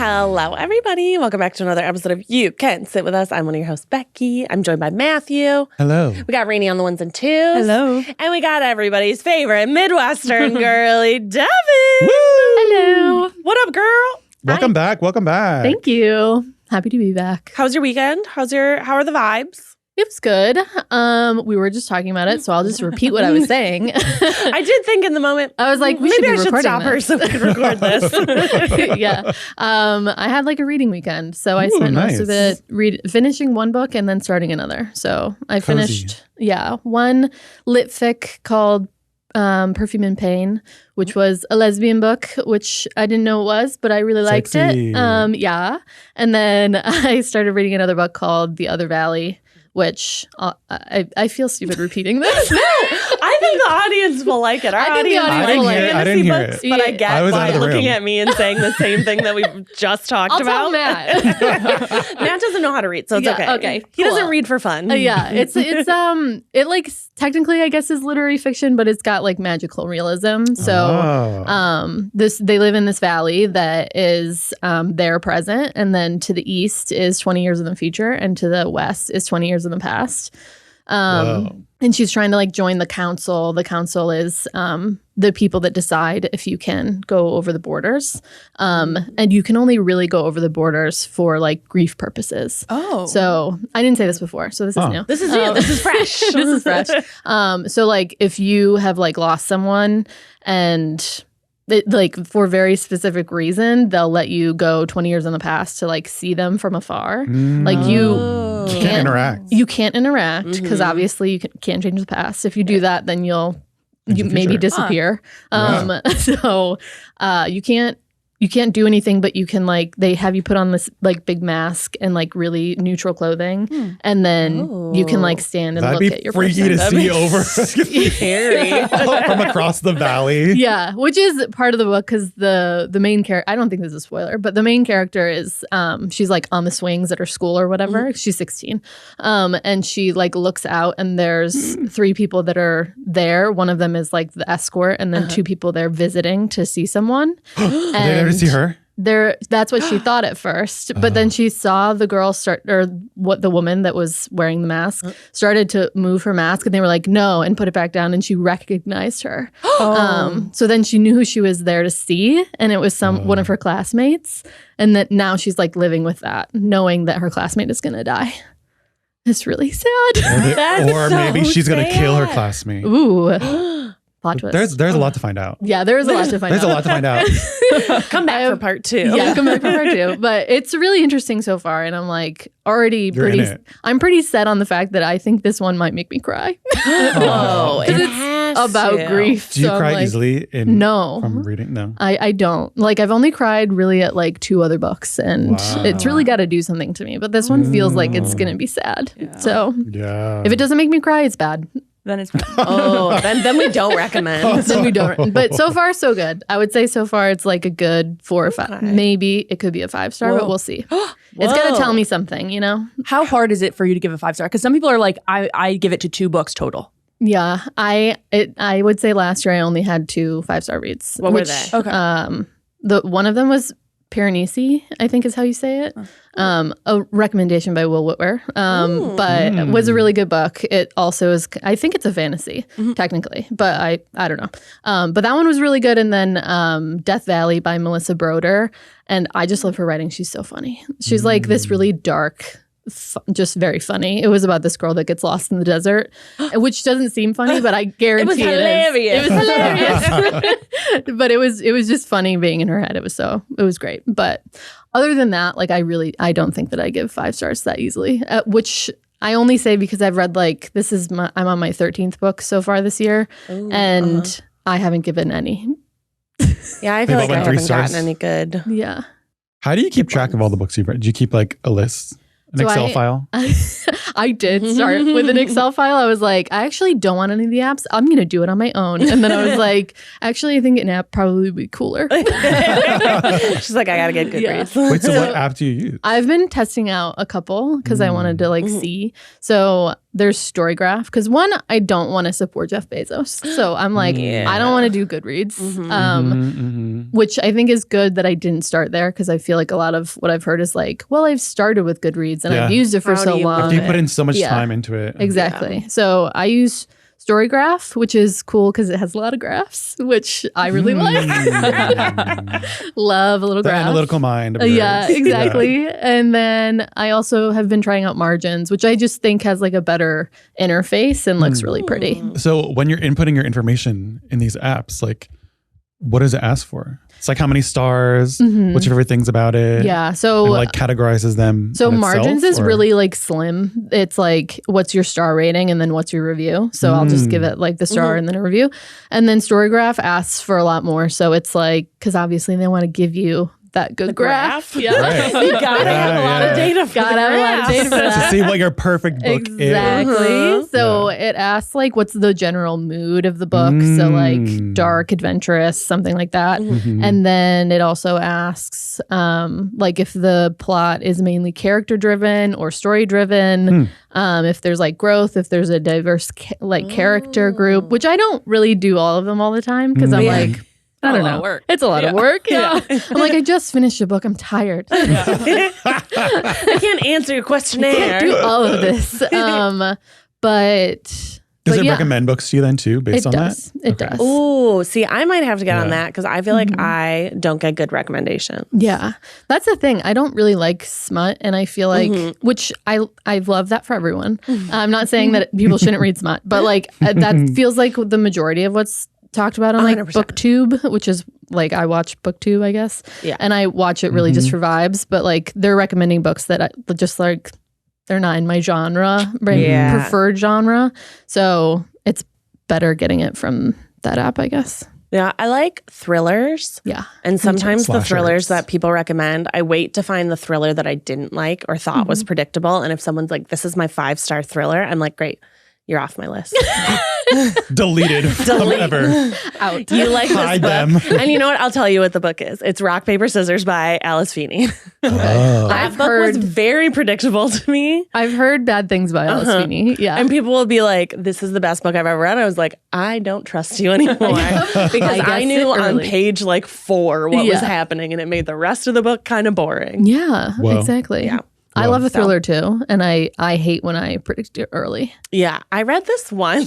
Hello, everybody. Welcome back to another episode of You Can Sit With Us. I'm one of your hosts, Becky. I'm joined by Matthew. Hello. We got Rainie on the ones and twos. Hello. And we got everybody's favorite Midwestern girly, Devin. Woo! Hello. What up, girl? Welcome back. Welcome back. Thank you. Happy to be back. How's your weekend? How are the vibes? It was good. We were just talking about it, so I'll just repeat what I was saying. I did think in the moment, I was like, maybe I should stop her so we can record this. Yeah. I had like a reading weekend, so I spent most of it finishing one book and then starting another. So I finished, one lit fic called Perfume and Pain, which was a lesbian book, which I didn't know it was, but I really liked it. And then I started reading another book called The Other Valley, which I feel stupid repeating this. No, I think the audience will like it. Our audience will like it. I didn't hear books, it. but I get why looking room. at me and saying the same thing that we just talked about. Tell Matt. Matt doesn't know how to read, so it's okay. Okay, he cool. doesn't read for fun. It's it like technically I guess is literary fiction, but it's got like magical realism. So they live in this valley that is their present, and then to the east is 20 years in the future, and to the west is 20 years in the past. And she's trying to like join the council. The council is the people that decide if you can go over the borders. And you can only really go over the borders for like grief purposes. Oh. So I didn't say this before, so this is new. This is new. This is fresh. This is fresh. So like if you have like lost someone and like for very specific reason, they'll let you go 20 years in the past to like see them from afar. Like you can't interact. You can't interact because obviously you can't change the past. If you do that, then you maybe disappear. So you can't do anything, but you can like they have you put on this like big mask and like really neutral clothing, and then you can like stand and look at your freaky person. to see over Scary from across the valley. Yeah, which is part of the book because the main character, I don't think this is a spoiler, but the main character is she's like on the swings at her school or whatever. She's 16, and she like looks out and there's three people that are there. One of them is like the escort, and then two people there visiting to see someone. And to see her? That's what she thought at first, but then she saw the girl the woman that was wearing the mask started to move her mask, and they were like, no, and put it back down, and she recognized her. So then she knew who she was there to see, and it was one of her classmates, and that now she's like living with that, knowing that her classmate is going to die. It's really sad. Or maybe she's going to kill her classmate. Ooh. Plot twist. There's a lot to find out. Yeah, there's a lot to find out. There's a lot to find out. Come back for part 2. Yeah, come back for part 2. But it's really interesting so far, and I'm like I'm pretty set on the fact that I think this one might make me cry. It's about grief. Do you cry easily from reading? No. I don't. Like I've only cried really at like 2 other books, and it's really got to do something to me. But this one feels like it's gonna be sad. Yeah. So if it doesn't make me cry, it's bad. Then it's then we don't recommend. Then we don't. But so far, so good. I would say so far it's like a good 4 or 5. Maybe it could be a 5-star, but we'll see. It's got to tell me something, you know? How hard is it for you to give a 5-star? Because some people are like, I give it to 2 books total. Yeah, I would say last year I only had 2 5-star reads. What were they? Okay. One of them was Piranesi, I think is how you say it. A recommendation by Will Whitwer, but it was a really good book. It also is, I think it's a fantasy technically, but I don't know. But that one was really good. And then Death Valley by Melissa Broder, and I just love her writing. She's so funny. She's like this really dark, just very funny. It was about this girl that gets lost in the desert, which doesn't seem funny, but I guarantee it was hilarious. But it was just funny being in her head. It was great. But other than that, like I don't think that I give 5 stars that easily, which I only say because I've read like I'm on my 13th book so far this year. Ooh, and I haven't given any. Yeah, I feel like I haven't gotten any good. Yeah. How do you keep track of all the books you've read? Do you keep like a list? An Excel file? I did start with an Excel file. I was like, I actually don't want any of the apps. I'm going to do it on my own. And then I was like, actually, I think an app probably would be cooler. She's like, I got to get Goodreads. Wait, so what app do you use? I've been testing out a couple because I wanted to like see. So there's Storygraph because one, I don't want to support Jeff Bezos. So I'm like, I don't want to do Goodreads, which I think is good that I didn't start there because I feel like a lot of what I've heard is like, well, I've started with Goodreads and I've used it for so long. After you put in so much time into it. Exactly. Yeah. So I use Storygraph, which is cool because it has a lot of graphs, which I really like. Love a little graph. The analytical mind. Yeah, exactly. And then I also have been trying out Margins, which I just think has like a better interface and looks really pretty. So when you're inputting your information in these apps, like what does it ask for? It's like how many stars, what's your favorite things about it? Yeah. So and like categorizes them. So Margins is really like slim. It's like what's your star rating and then what's your review. So I'll just give it like the star and then a review. And then Storygraph asks for a lot more. So it's like, because obviously they want to give you that good graph. Yeah. Right. You gotta have a lot of data for that. To see what your perfect book is. Exactly. So it asks like what's the general mood of the book. So like dark, adventurous, something like that. And then it also asks like if the plot is mainly character driven or story driven, if there's like growth, if there's a diverse like character group, which I don't really do all of them all the time because I'm like, I don't know. It's a lot of work. Yeah. I'm like, I just finished a book. I'm tired. I can't answer your questionnaire. I can't do all of this. But does it recommend books to you then too, based on that? It does. Oh, see, I might have to get on that because I feel like I don't get good recommendations. Yeah, that's the thing. I don't really like smut, and I feel like, which I love that for everyone. I'm not saying that people shouldn't read smut, but like that feels like the majority of what's talked about on like 100%. BookTube, which is like I watch BookTube, I guess. Yeah. And I watch it really just for vibes, but like they're recommending books that I just like they're not in my genre, preferred genre. So it's better getting it from that app, I guess. Yeah, I like thrillers. Yeah. And sometimes the thrillers that people recommend, I wait to find the thriller that I didn't like or thought was predictable. And if someone's like, this is my 5-star thriller, I'm like, great, you're off my list. Deleted from ever. Out. You like Hide this book. them. And you know what? I'll tell you what the book is. It's Rock, Paper, Scissors by Alice Feeney. That book was very predictable to me. I've heard bad things about Alice Feeney. Yeah. And people will be like, this is the best book I've ever read. I was like, I don't trust you anymore. Because I knew on page like 4 what was happening and it made the rest of the book kind of boring. Yeah, exactly. Yeah. I love a thriller too, and I hate when I predict it early. Yeah, I read this one.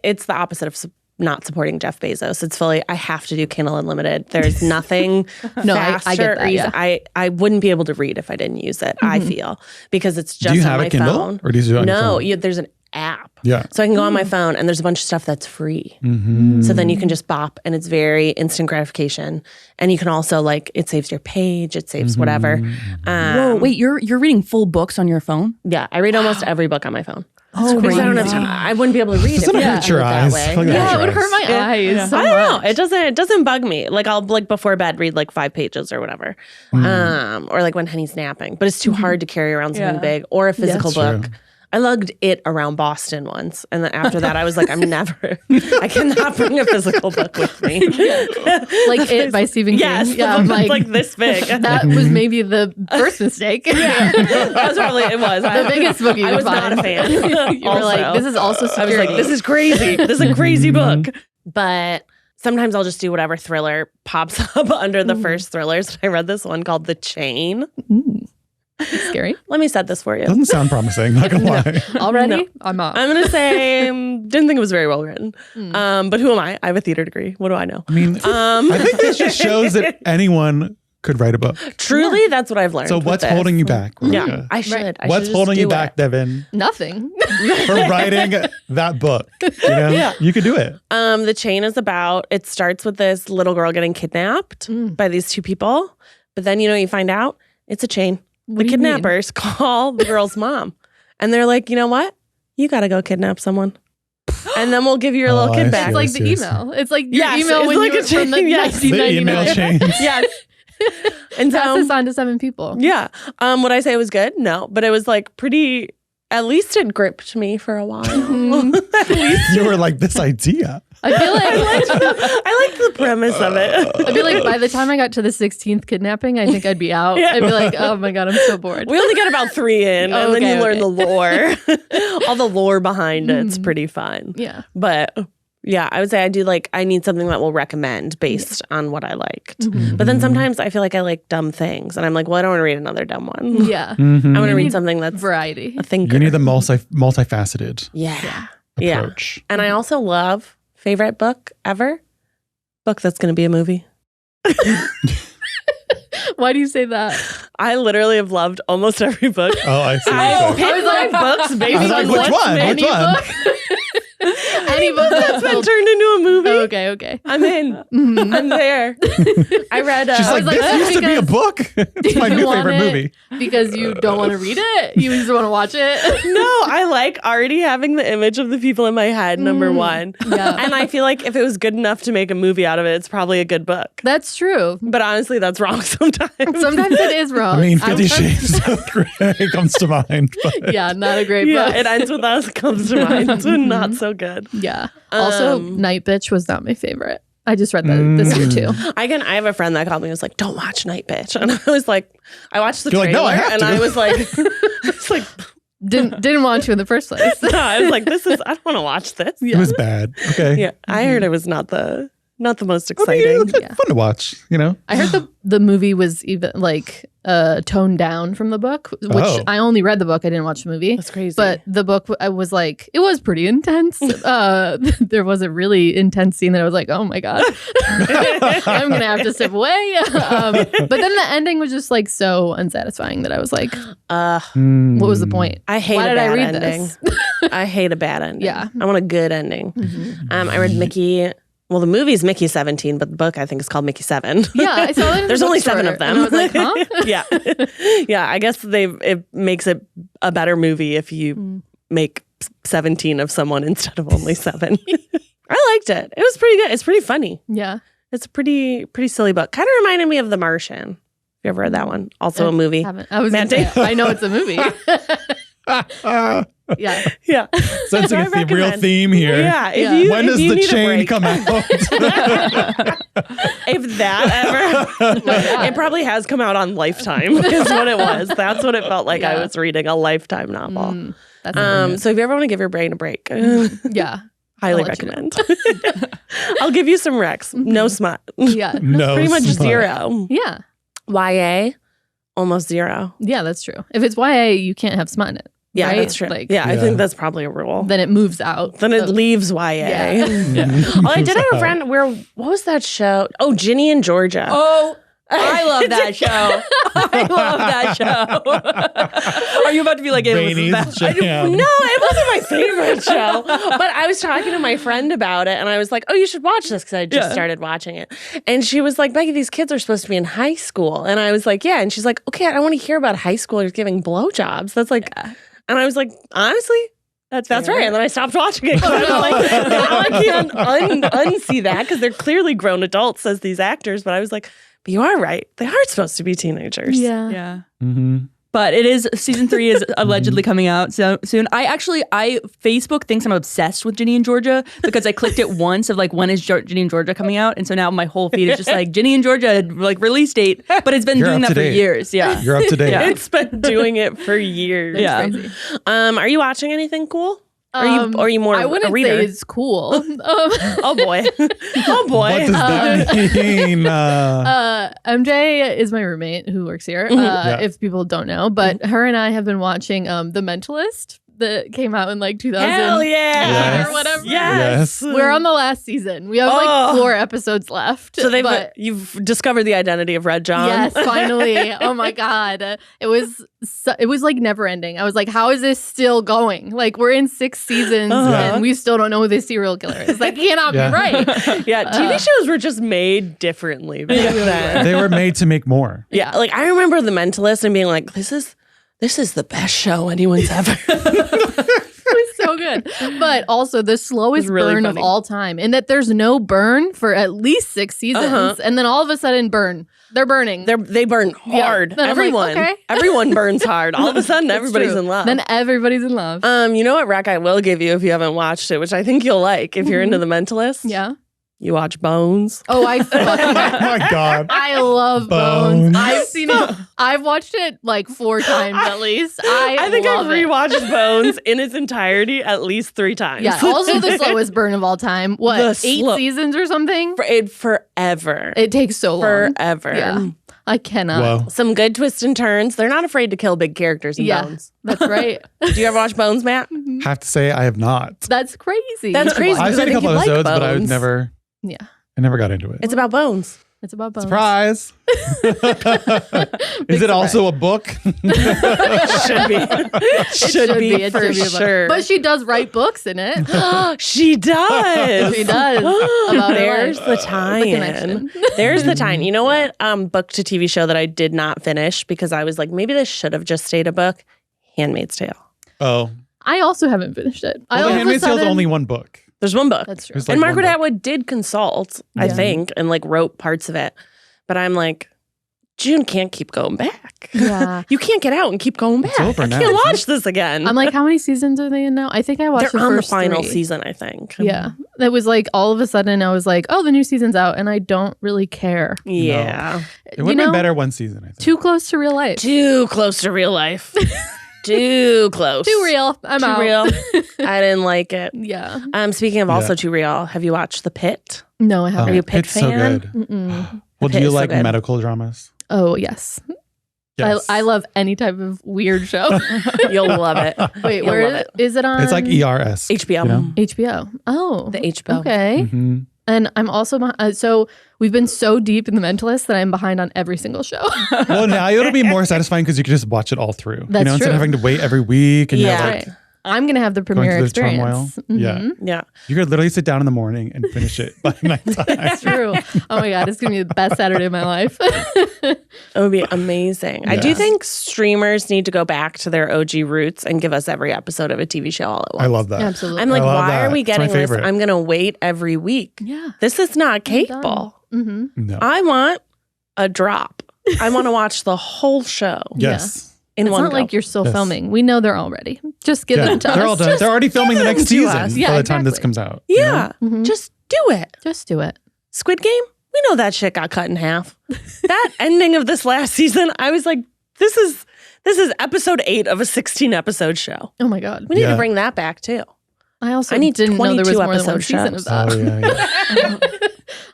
It's the opposite of not supporting Jeff Bezos. It's fully, I have to do Kindle Unlimited. There's nothing faster. I get that, easy. I wouldn't be able to read if I didn't use it, I feel, because it's just on my phone. Do you have a Kindle? Or do you do it on your phone? There's an app. Yeah. So I can go on my phone and there's a bunch of stuff that's free. So then you can just bop and it's very instant gratification. And you can also like, it saves your page, it saves whatever. Whoa, wait, you're reading full books on your phone? Yeah, I read almost every book on my phone. Oh, because I don't have time. I wouldn't be able to read it. Doesn't it hurt your eyes? Yeah, it would hurt my eyes. So I don't know. It doesn't bug me. Like I'll like before bed read like 5 pages or whatever. Or like when Henny's napping. But it's too hard to carry around something big or a physical book. True. I lugged it around Boston once. And then after that, I was like, I cannot bring a physical book with me. Like It by Stephen King. Yes, the book was like this big. That was maybe the first mistake. That was probably, it was. The biggest book you could find. I was not a fan. You were like, this is also security. I was like, this is crazy. This is a crazy book. But sometimes I'll just do whatever thriller pops up under the first thrillers. I read this one called The Chain. Scary. Let me set this for you. Doesn't sound promising. Not gonna lie. Already? No. I'm up. I'm gonna say didn't think it was very well written. But who am I? I have a theater degree. What do I know? I mean, I think this just shows that anyone could write a book. Truly, that's what I've learned. So what's holding you back? Yeah, I should. Right. I what's should holding just you do back, Devin? Nothing. For writing that book. You know? You could do it. The Chain is about, it starts with this little girl getting kidnapped by these 2 people. But then, you find out it's a chain. The kidnappers call the girl's mom. And they're like, you know what? You got to go kidnap someone. And then we'll give you your little kid back. It's like the email. It's like your email it's when like you were from the 1999. The email chains. Yes. And Pass so, this on to 7 people. yeah. Would I say it was good? No, but it was like pretty. At least it gripped me for a while. At least You were like, this idea. I feel like I liked the premise of it. I feel like by the time I got to the 16th kidnapping, I think I'd be out. Yeah. I'd be like, oh my God, I'm so bored. We only get about 3 in, and then you learn the lore. All the lore behind it's pretty fun. Yeah. But yeah, I would say I need something that will recommend based on what I liked. But then sometimes I feel like I like dumb things, and I'm like, well, I don't want to read another dumb one. Yeah. I want to You read need something that's variety. a thinker. You need the multifaceted Yeah. approach. And I also love favorite book ever. Book that's going to be a movie. Why do you say that? I literally have loved almost every book. Oh, I see. I Okay. pick like books based I was like, on which what's one? made Which one? Any book that's been turned into a movie. Okay. I'm in. I'm there. I read. She's like, like, this used to be a book. It's my you new want favorite it movie. because you don't want to read it. You just want to watch it. No, I like already having the image of the people in my head. Number one. Yeah. And I feel like if it was good enough to make a movie out of it, it's probably a good book. That's true. But honestly, that's wrong sometimes. Sometimes it is wrong. I mean, 50 Shades of Grey comes to mind. But Yeah, not a great Yeah, book. it ends with us comes to mind. Not so good. Yeah. Also, Night Bitch was not my favorite. I just read that this year too. I have a friend that called me and was like, don't watch Night Bitch. And I was like, I watched the You're like, trailer no, I have and to. I was like, Didn't want to in the first place. no, I was like, I don't want to watch this. it was bad. Okay. Yeah. I heard it was not the most I mean, exciting. it's fun to watch, you know? I heard the movie was even like toned down from the book, which Oh. I only read the book. I didn't watch the movie. That's crazy. But the book was like, it was pretty intense. There was a really intense scene that I was like, oh my God, I'm going to have to step away. But then the ending was just like so unsatisfying that I was like, what was the point? I hate Why a did I bad read ending. this? I hate a bad ending. Yeah. I want a good ending. I read Mickey. Well, the movie's Mickey 17, but the book I think is called Mickey 7. Yeah, I saw that. In There's the only bookstore, 7 of them. And I was like, huh? Yeah. I guess it makes it a better movie if you make 17 of someone instead of only 7. I liked it. It was pretty good. It's pretty funny. Yeah. It's a pretty silly book. Kind of reminded me of The Martian. Have you ever read that one? Also a movie. Haven't. I was Matt gonna say, Damon. I know it's a movie. Yeah. Yeah. Sensing I a real recommend. theme here. Yeah. Yeah. When does the chain come out? If that ever, it probably has come out on Lifetime is what it was. That's what it felt like. I Yeah. was reading a Lifetime novel. That's So if you ever want to give your brain a break, yeah. highly I'll let you know. recommend. I'll give you some recs. No smut. Yeah. No. Pretty much smut. 0. Yeah. YA, almost 0. Yeah, that's true. If it's YA, you can't have smut in it. Yeah, right? that's true. Like, I Yeah. think that's probably a rule. Then it moves out. Then it of- leaves YA. Yeah. Oh, I did have a friend what was that show? Oh, Ginny in Georgia. Oh, I love that show. I love that show. Are you about to be like, it was the Rainie's best? jam. No, it wasn't my favorite show. But I was talking to my friend about it, and I was like, oh, you should watch this because I just started watching it. And she was like, Becky, these kids are supposed to be in high school. And I was like, yeah. And she's like, okay, I want to hear about high schoolers giving blowjobs. That's like, and I was like, honestly, that's right. And then I stopped watching it. 'Cause I was like, now I can't unsee that because they're clearly grown adults as these actors. But I was like, but you are right. They are supposed to be teenagers. Yeah. Yeah. Mm-hmm. But it is, season 3 is allegedly coming out soon. Facebook thinks I'm obsessed with Ginny in Georgia because I clicked it once of like, when is Ginny in Georgia coming out? And so now my whole feed is just like Ginny in Georgia, like release date. But it's been You're doing up that to for date. years. Yeah. You're up to date. Yeah. It's been doing it for years. Yeah. Crazy. Are you watching anything cool? Or are you more I wouldn't a reader? say it's cool. Oh boy. Oh boy. What does that mean? MJ is my roommate who works here, if people don't know. But her and I have been watching The Mentalist that came out in like 2000. Hell yeah. Yes. Or whatever. Yes. We're on the last season. We have like 4 episodes left. So but you've discovered the identity of Red John. yes, finally. Oh my God. It was like never ending. I was like, how is this still going? Like we're in 6 seasons and we still don't know who this serial killer is. Like, cannot Yeah. be right. Yeah, TV shows were just made differently back then. They were made to make more. Yeah, like I remember The Mentalist and being like, this is the best show anyone's ever. It was so good. But also the slowest really burn funny. of all time. In that there's no burn for at least 6 seasons. And then all of a sudden burn. They're burning. They burn hard. Then I'm like, Everyone. okay. Everyone burns hard. All of a sudden, everybody's true. in love. Then everybody's in love. You know what rec I will give you if you haven't watched it, which I think you'll like if you're into The Mentalist? Yeah. You watch Bones. Oh, I Oh my God. I love Bones. Bones. I've seen it. I've watched it like 4 times at least. I think I've love it. rewatched Bones in its entirety at least 3 times. Yeah. Also, the slowest burn of all time. What? The 8 seasons or something? Forever. It takes so long. Forever. Yeah. I cannot. Whoa. Some good twists and turns. They're not afraid to kill big characters in Bones. That's right. Do you ever watch Bones, Matt? Have to say I have not. That's crazy. That's crazy. I've because seen I a think couple you'd like episodes, but I would Bones. never. Yeah. I never got into it. It's about bones. It's about Bones. Surprise. Is it also a book? Should be. Should be It for should be a book. sure. But she does write books in it. She does. She does. About her There's life. the tie-in. connection. There's the tie-in. You know what? Book to TV show that I did not finish because I was like, maybe this should have just stayed a book. Handmaid's Tale. Oh. I also haven't finished it. Well, The Handmaid's Tale is only one book. There's one book. That's true. There's like And one Margaret book. Atwood did consult, I Yeah. think, and like wrote parts of it. But I'm like, June can't keep going back. Yeah. You can't get out and keep going back. over I now, can't isn't watch this again. I'm like, how many seasons are they in now? I think I watched They're the on the first final 3. season, I think. Yeah. It was like all of a sudden I was like, oh, the new season's out and I don't really care. Yeah. It would have been better one season, I think. Too close to real life. Too close to real life. Too close. Too real. I'm Too out. real. I didn't like it. Yeah. Speaking of also Yeah. too real, have you watched The Pit? No, I Oh, haven't. Are you a Pitt it's so fan? good. Mm-mm. Well, Pitt do you is so like good. medical dramas? Oh, yes. Yes. I love any type of weird show. You'll love it. Wait, You'll where love is it on? It's like ERS. HBO. You know? HBO. Oh. The HBO. Okay. Mhm. And I'm also so we've been so deep in The Mentalist that I'm behind on every single show. Well, now it'll be more satisfying because you can just watch it all through. That's Instead true. of having to wait every week and Yeah. you have, Right. I'm gonna have the going premiere through the experience. turmoil. Yeah. Mhm. Yeah. You could literally sit down in the morning and finish it by nighttime. It's true. Oh my god, it's gonna be the best Saturday of my life. It would be amazing. I do Yeah. think streamers need to go back to their OG roots and give us every episode of a TV show all at once. I love that. Absolutely. I'm like, I love why are that. we It's my getting this? favorite. I'm going to wait every week. Yeah. This is not cable. Mm-hmm. No. I want a drop. I want to watch the whole show Yes. in It's one not go. like you're still Yes. filming. We know they're all ready. Just give Yeah. them to They're all us. done. They're already filming the them next to season us. Yeah, by the time this exactly. comes out. you know? Yeah. Mhm. Just do it. Just do it. Squid Game, we know that shit got cut in half. That ending of this last season, I was like, this is episode 8 of a 16 episode show. Oh my god. We need Yeah. to bring that back too. I also I need didn't know there was 22 more than one episode season of shows. that. Oh, yeah.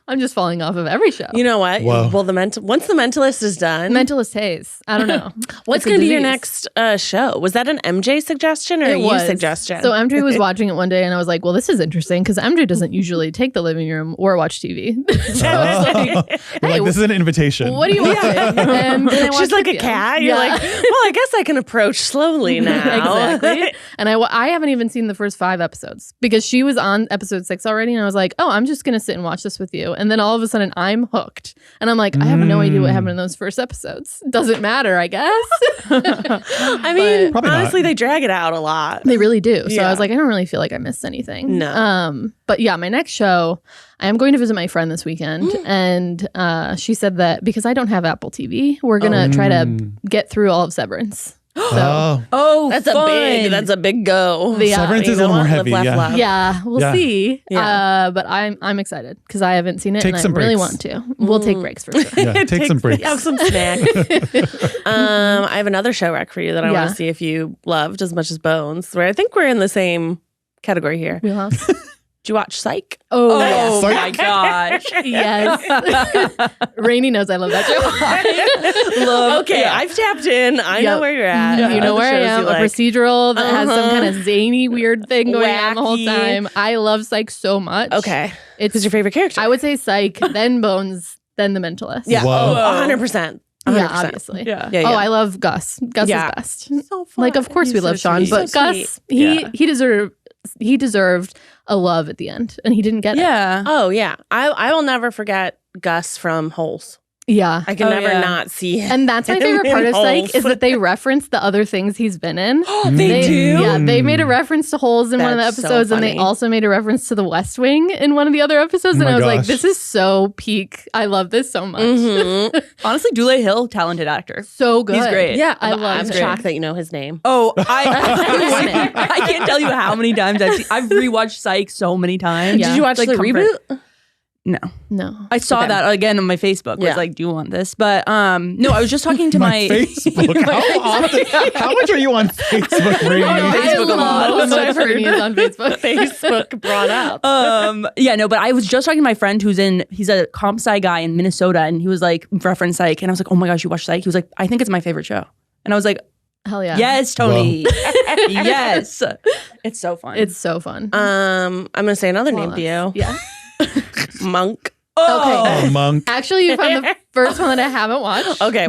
I'm just falling off of every show. You know what? Whoa. Well, once The Mentalist is done, Mentalist haze. I don't know. what's It's a going to be your disease. next show? Was that an MJ suggestion or It a you was. suggestion? So MJ was watching it one day and I was like, well, this is interesting because MJ doesn't usually take the living room or watch TV. So I was like, You're hey, like, this is an invitation. what do you want? And then I She's watched like with a you. cat. You're Yeah. like, well, I guess I can approach slowly now. Exactly. And I haven't even seen the first 5 episodes because she was on episode 6 already. And I was like, oh, I'm just going to sit and watch this with you. And then all of a sudden I'm hooked. And I'm like, I have no idea what happened in those first episodes. Doesn't matter, I guess. I mean, Probably not. honestly, they drag it out a lot. They really do. So Yeah. I was like, I don't really feel like I missed anything. No. But yeah, my next show, I am going to visit my friend this weekend. And she said that because I don't have Apple TV, we're going to try to get through all of Severance. So Oh, That's fun. a big go. Yeah. Severance You is a know little more what? Live, heavy. laugh, Yeah. love. yeah, we'll Yeah. see. Yeah. But I'm excited because I haven't seen it Take and I some really breaks. want to. We'll take breaks for sure. Yeah, take some breaks. Have some snack. I have another show rec for you that I want Yeah. to see if you loved as much as Bones. Where I think we're in the same category here. Wheelhouse. Did you watch Psych? Oh, Oh Psych. my gosh. yes. Rainey knows I love that show. Okay, I've tapped in. I know Yep. where you're at. You know Other where I shows am. you A like. procedural that has some Uh-huh. kind of zany, weird thing going on the whole Wacky. time. I love Psych so much. Okay, It's who's your favorite character? I would say Psych, then Bones, then The Mentalist. yeah, Whoa. 100%. Yeah, obviously. Yeah. Yeah, Oh, yeah. I love Gus. Gus Yeah. is best. So fun. Like, of course we He's love so Sean, sweet. but So Gus, sweet. he deserved a love at the end, and he didn't get it. Yeah. Oh yeah, I will never forget Gus from Holes. Yeah. I can never not see him. And that's my favorite part of Psych is that they reference the other things he's been in. They do? Yeah, they made a reference to Holes in one of the That's so episodes, and they funny. also made a reference to The West Wing in one of the other episodes. And my I was like, gosh. this is so peak. I love this so much. Honestly, Dule Hill, talented actor. So good. He's great. Yeah, I love I'm it. shocked that you know his name. Oh, I can't tell you how many times I've rewatched Psych so many times. Yeah. Did you watch Like the comfort. reboot? No. No. I saw that again on my Facebook. Was Yeah. like, do you want this? But no, I was just talking to my Facebook. How much are you on Facebook, Rainie? I Facebook a lot. love That's what I've my heard. news on Facebook. Facebook brought up. Yeah, no, but I was just talking to my friend he's a comp sci guy in Minnesota, and he was like, reference Psych, and I was like, oh my gosh, you watch Psych? He was like, I think it's my favorite show. And I was like, Hell yeah. yes, Tony. Yes. It's so fun. It's so fun. I'm gonna say another name to you. Yeah. Monk. Oh, Monk. Actually, you found the first one that I haven't watched. Okay.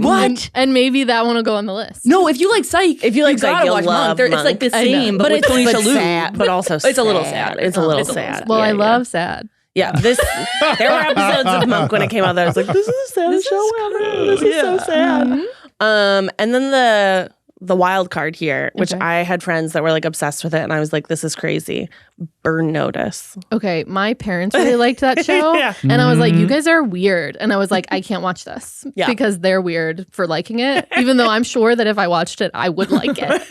And maybe that one will go on the list. No, if you like Psych, If you like Psych, gotta you'll watch love Monk. It's like the Monk. I know. same, but with it's Tony Shalhoub. sad, but also It's a little sad. It's a little It's a little sad. sad. Well, I Yeah, love sad. Yeah, there were episodes of Monk when it came out that I was like, this is the saddest show ever. This is so sad. And then the wild card here, which Okay. I had friends that were like obsessed with it, and I was like, this is crazy. Burn Notice. Okay, my parents really liked that show. Yeah. And I was like, you guys are weird. And I was like, I can't watch this Yeah. because they're weird for liking it, even though I'm sure that if I watched it, I would like it.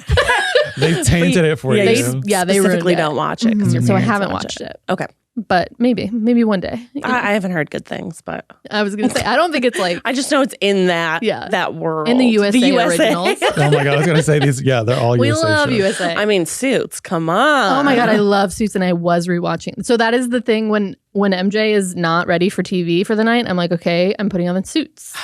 They tainted it for Yeah, you. They Specifically ruined it. don't watch it because your So I parents haven't watch watched it. Okay. But maybe one day. You know. I haven't heard good things, but I was going to say, I don't think it's like I just know it's in that world. in the USA originals. Oh my God, I was going to say these. Yeah, they're all We USA love shows. USA. I mean, Suits. Come on. Oh my God, I love Suits, and I was rewatching. So that is the thing when MJ is not ready for TV for the night, I'm like, okay, I'm putting on the Suits.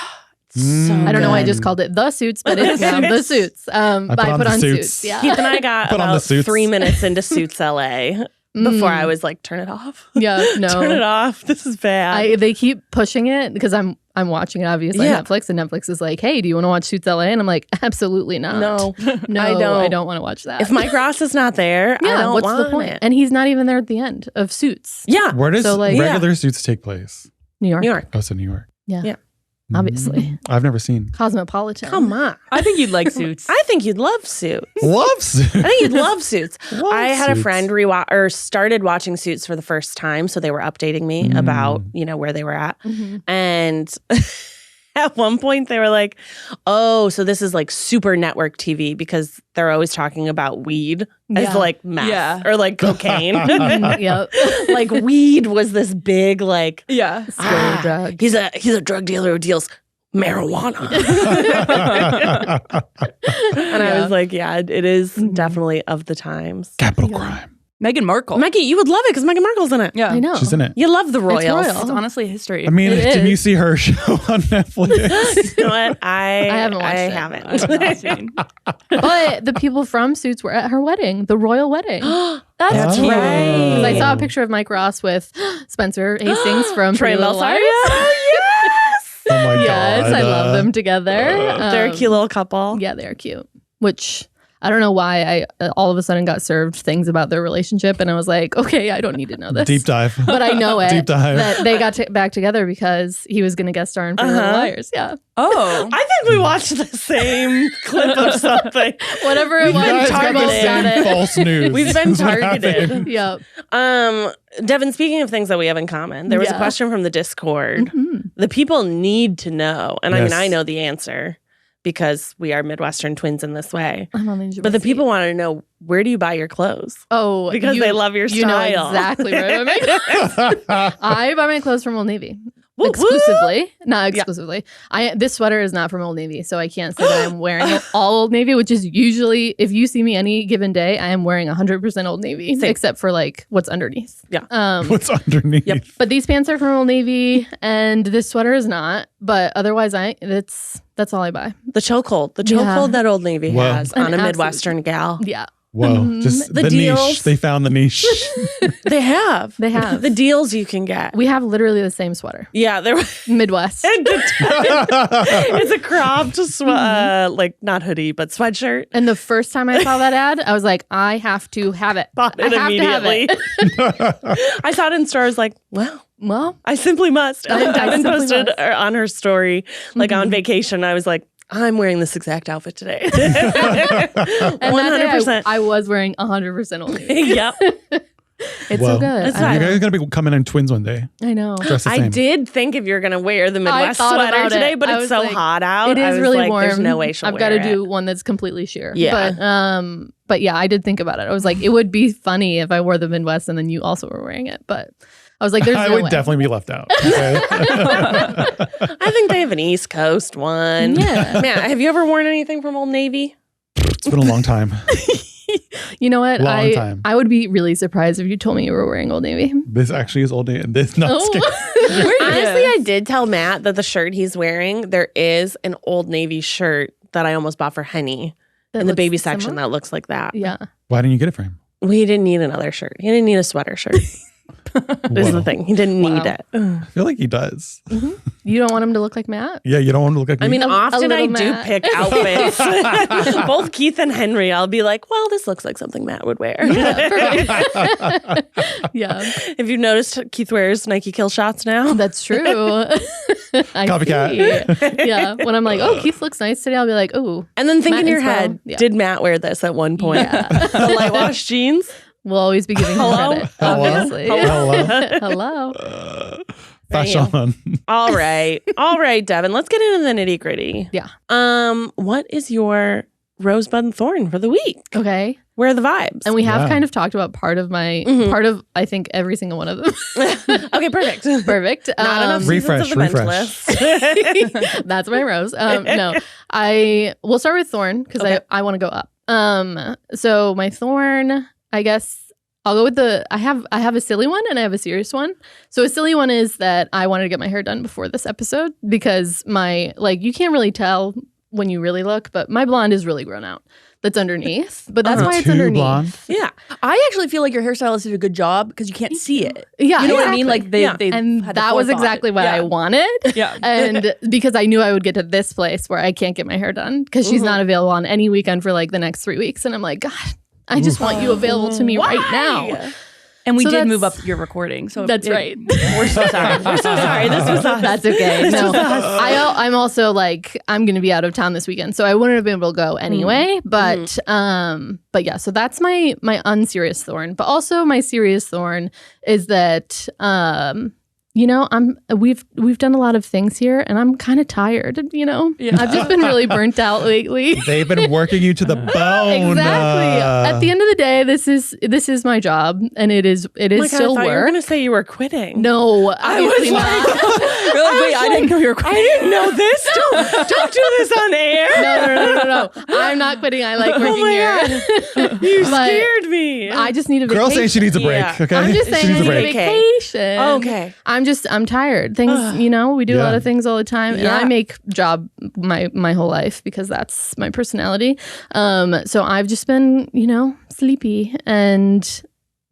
So I don't know why I good. just called it The Suits, but it's now The Suits. But I put on Suits. Yeah. Keith and I got Put on the about Suits. 3 minutes into Suits LA before I was like, turn it off. Yeah, no. Turn it off. This is bad. They keep pushing it because I'm watching it obviously Yeah. on Netflix, and Netflix is like, hey, do you want to watch Suits LA? And I'm like, absolutely not. No, No, I don't. want to watch that. If Mike Ross is not there, I don't what's want the point? it. And he's not even there at the end of Suits. Yeah, Where does So, like- regular Suits take place? New York. New York. Oh, so New York. Yeah. Obviously. I've never seen. Cosmopolitan. Come on. I think you'd like Suits. I think you'd love Suits. Love Suits. I think you'd love Suits. Love I had a Suits. friend started watching Suits for the first time, so they were updating me about where they were at, and at one point they were like, "Oh, so this is like super network TV because they're always talking about weed as Yeah. like meth or like cocaine. Yep. Like weed was this big like Yeah. drug. he's a drug dealer who deals marijuana." And I was like, yeah, it is definitely of the times. Capital crime. Meghan Markle. Maggie, you would love it because Meghan Markle's in it. Yeah. I know. She's in it. You love the royals. royal. It's honestly a history. I mean, It did you is. see her show on Netflix? You know what? I haven't watched I it. haven't. I have not seen. But the people from Suits were at her wedding, the royal wedding. That's Oh. right. 'Cause I saw a picture of Mike Ross with Spencer Hastings from Trey Pretty Little Belsaria? Liars. Yes. Oh my Yes, God. I love them together. They're a cute little couple. Yeah, they're cute. Which I don't know why I all of a sudden got served things about their relationship, and I was like, okay, I don't need to know this. Deep dive. But I know it. Deep dive. That they got back together because he was going to guest star in Pretty Little Liars. Yeah, Oh. I think we watched the same clip of something. whatever it We've was. been guys got the targeted. same Got it. false news. We've been is what targeted. happened. Yep. Devin, speaking of things that we have in common, there was a Yeah. question from the Discord. Mhm. The people need to know, and I mean, Yes. I know the answer because we are Midwestern twins in this way. I'm on the edge of But my the people seat. want to know, where do you buy your clothes? Oh, Because they love your You know style. exactly where I buy my clothes. I buy my clothes from Old Navy. Woo, woo. Exclusively. Not exclusively. This sweater is not from Old Navy, so I can't say that I'm wearing all Old Navy, which is usually, if you see me any given day, I am wearing 100% Old Navy, Same. except for like what's underneath. Yeah. What's underneath? Yep. But these pants are from Old Navy, and this sweater is not. But otherwise, that's all I buy. The chokehold Yeah. that Old Navy Wow. has An on a absolute- Midwestern gal. Yeah. Whoa, just The the deals. niche. They found the niche. They have. They have. The deals you can get. We have literally the same sweater. Yeah, there. Midwest. It's a cropped, like not hoodie, but sweatshirt. And the first time I saw that ad, I was like, I have to have it. Bought it I have immediately. to have it. I saw it in stores. Like, well, I simply must. Devin simply posted must. on her story, like on vacation. I was like, I'm wearing this exact outfit today. 100%. I was wearing 100% Old Navy. Yep. It's so good. It's You guys are going to be coming in twins one day. I know. Dressed the I same. did think if you're going to wear the Midwest thought sweater about today, it. but I it's was so like, hot out. It I is was really like, warm. There's no way she'll I've wear got to it. do one that's completely sheer. Yeah. But yeah, I did think about it. I was like, it would be funny if I wore the Midwest and then you also were wearing it. But I was like, there's I no would way. definitely be left out. Okay? I think they have an East Coast one. Yeah. Man, have you ever worn anything from Old Navy? It's been a long time. You know what? Long time. I would be really surprised if you told me you were wearing Old Navy. This actually is Old Navy. And this not scary. Honestly, I did tell Matt that the shirt he's wearing, there is an Old Navy shirt that I almost bought for Henny in the baby section that looks like that. Yeah. Why didn't you get it for him? He didn't need another shirt. He didn't need a sweater shirt. This is the Whoa. thing. He didn't need it. I feel like he does. You don't want him to look like Matt? Yeah, you don't want to look like me. I mean, often little I do Matt. pick outfits. Both Keith and Henry, I'll be like, well, this looks like something Matt would wear. Yeah. Have you noticed Keith wears Nike Kill Shots now? That's true. I Copycat. see. Yeah. When I'm like, oh, Keith looks nice today, I'll be like, oh, And then think Matt in your inspo. head, Yeah. did Matt wear this at one point? Yeah. The light wash jeans? we'll always be giving him Hello? credit. Hello? Obviously. Hello. Hello. Fashion. All right. All right, Devin, let's get into the nitty gritty. Yeah. What is your rosebud and thorn for the week? Okay. Where are the vibes? And we have Yeah. kind of talked about part of I think every single one of them. Okay, perfect. Perfect. Not enough Refresh, seasons of the bench list. That's my rose. No, we'll start with thorn because Okay. I want to go up. So my thorn, I guess I'll go with I have a silly one and I have a serious one. So a silly one is that I wanted to get my hair done before this episode because you can't really tell when you really look, but my blonde is really grown out. That's underneath, but that's why it's Too underneath. blonde. Yeah. I actually feel like your hairstylist did a good job because you can't see it. Yeah, You know what I exactly. mean? Like they And had the that was forethought. exactly what I wanted. Yeah. And because I knew I would get to this place where I can't get my hair done because she's not available on any weekend for like the next 3 weeks. And I'm like, God, I just want you available to me right now. And we So did move that's- up your recording. So That's right. We're so sorry. We're so sorry. This was us. That's okay. No, I'm also like, I'm going to be out of town this weekend. So I wouldn't have been able to go anyway. But yeah, so that's my unserious thorn. But also my serious thorn is that, we've done a lot of things here and I'm kind of tired, Yeah. I've just been really burnt out lately. They've been working you to the bone. Exactly. At the end of the day, this is my job and it is Oh my God, still I thought you were work. going to say you were quitting. No, obviously was not. You're like, wait, I didn't know you were I didn't know this. Don't do this on air. No. I'm not quitting. I like working here. You But scared me. I just need a Girl vacation. saying she needs a break. Yeah. Okay, I'm just she saying I needs a need a break. vacation. Okay. I'm tired. Things, we do a lot Yeah. of things all the time. And Yeah. I make job my whole life because that's my personality. So I've just been, sleepy. And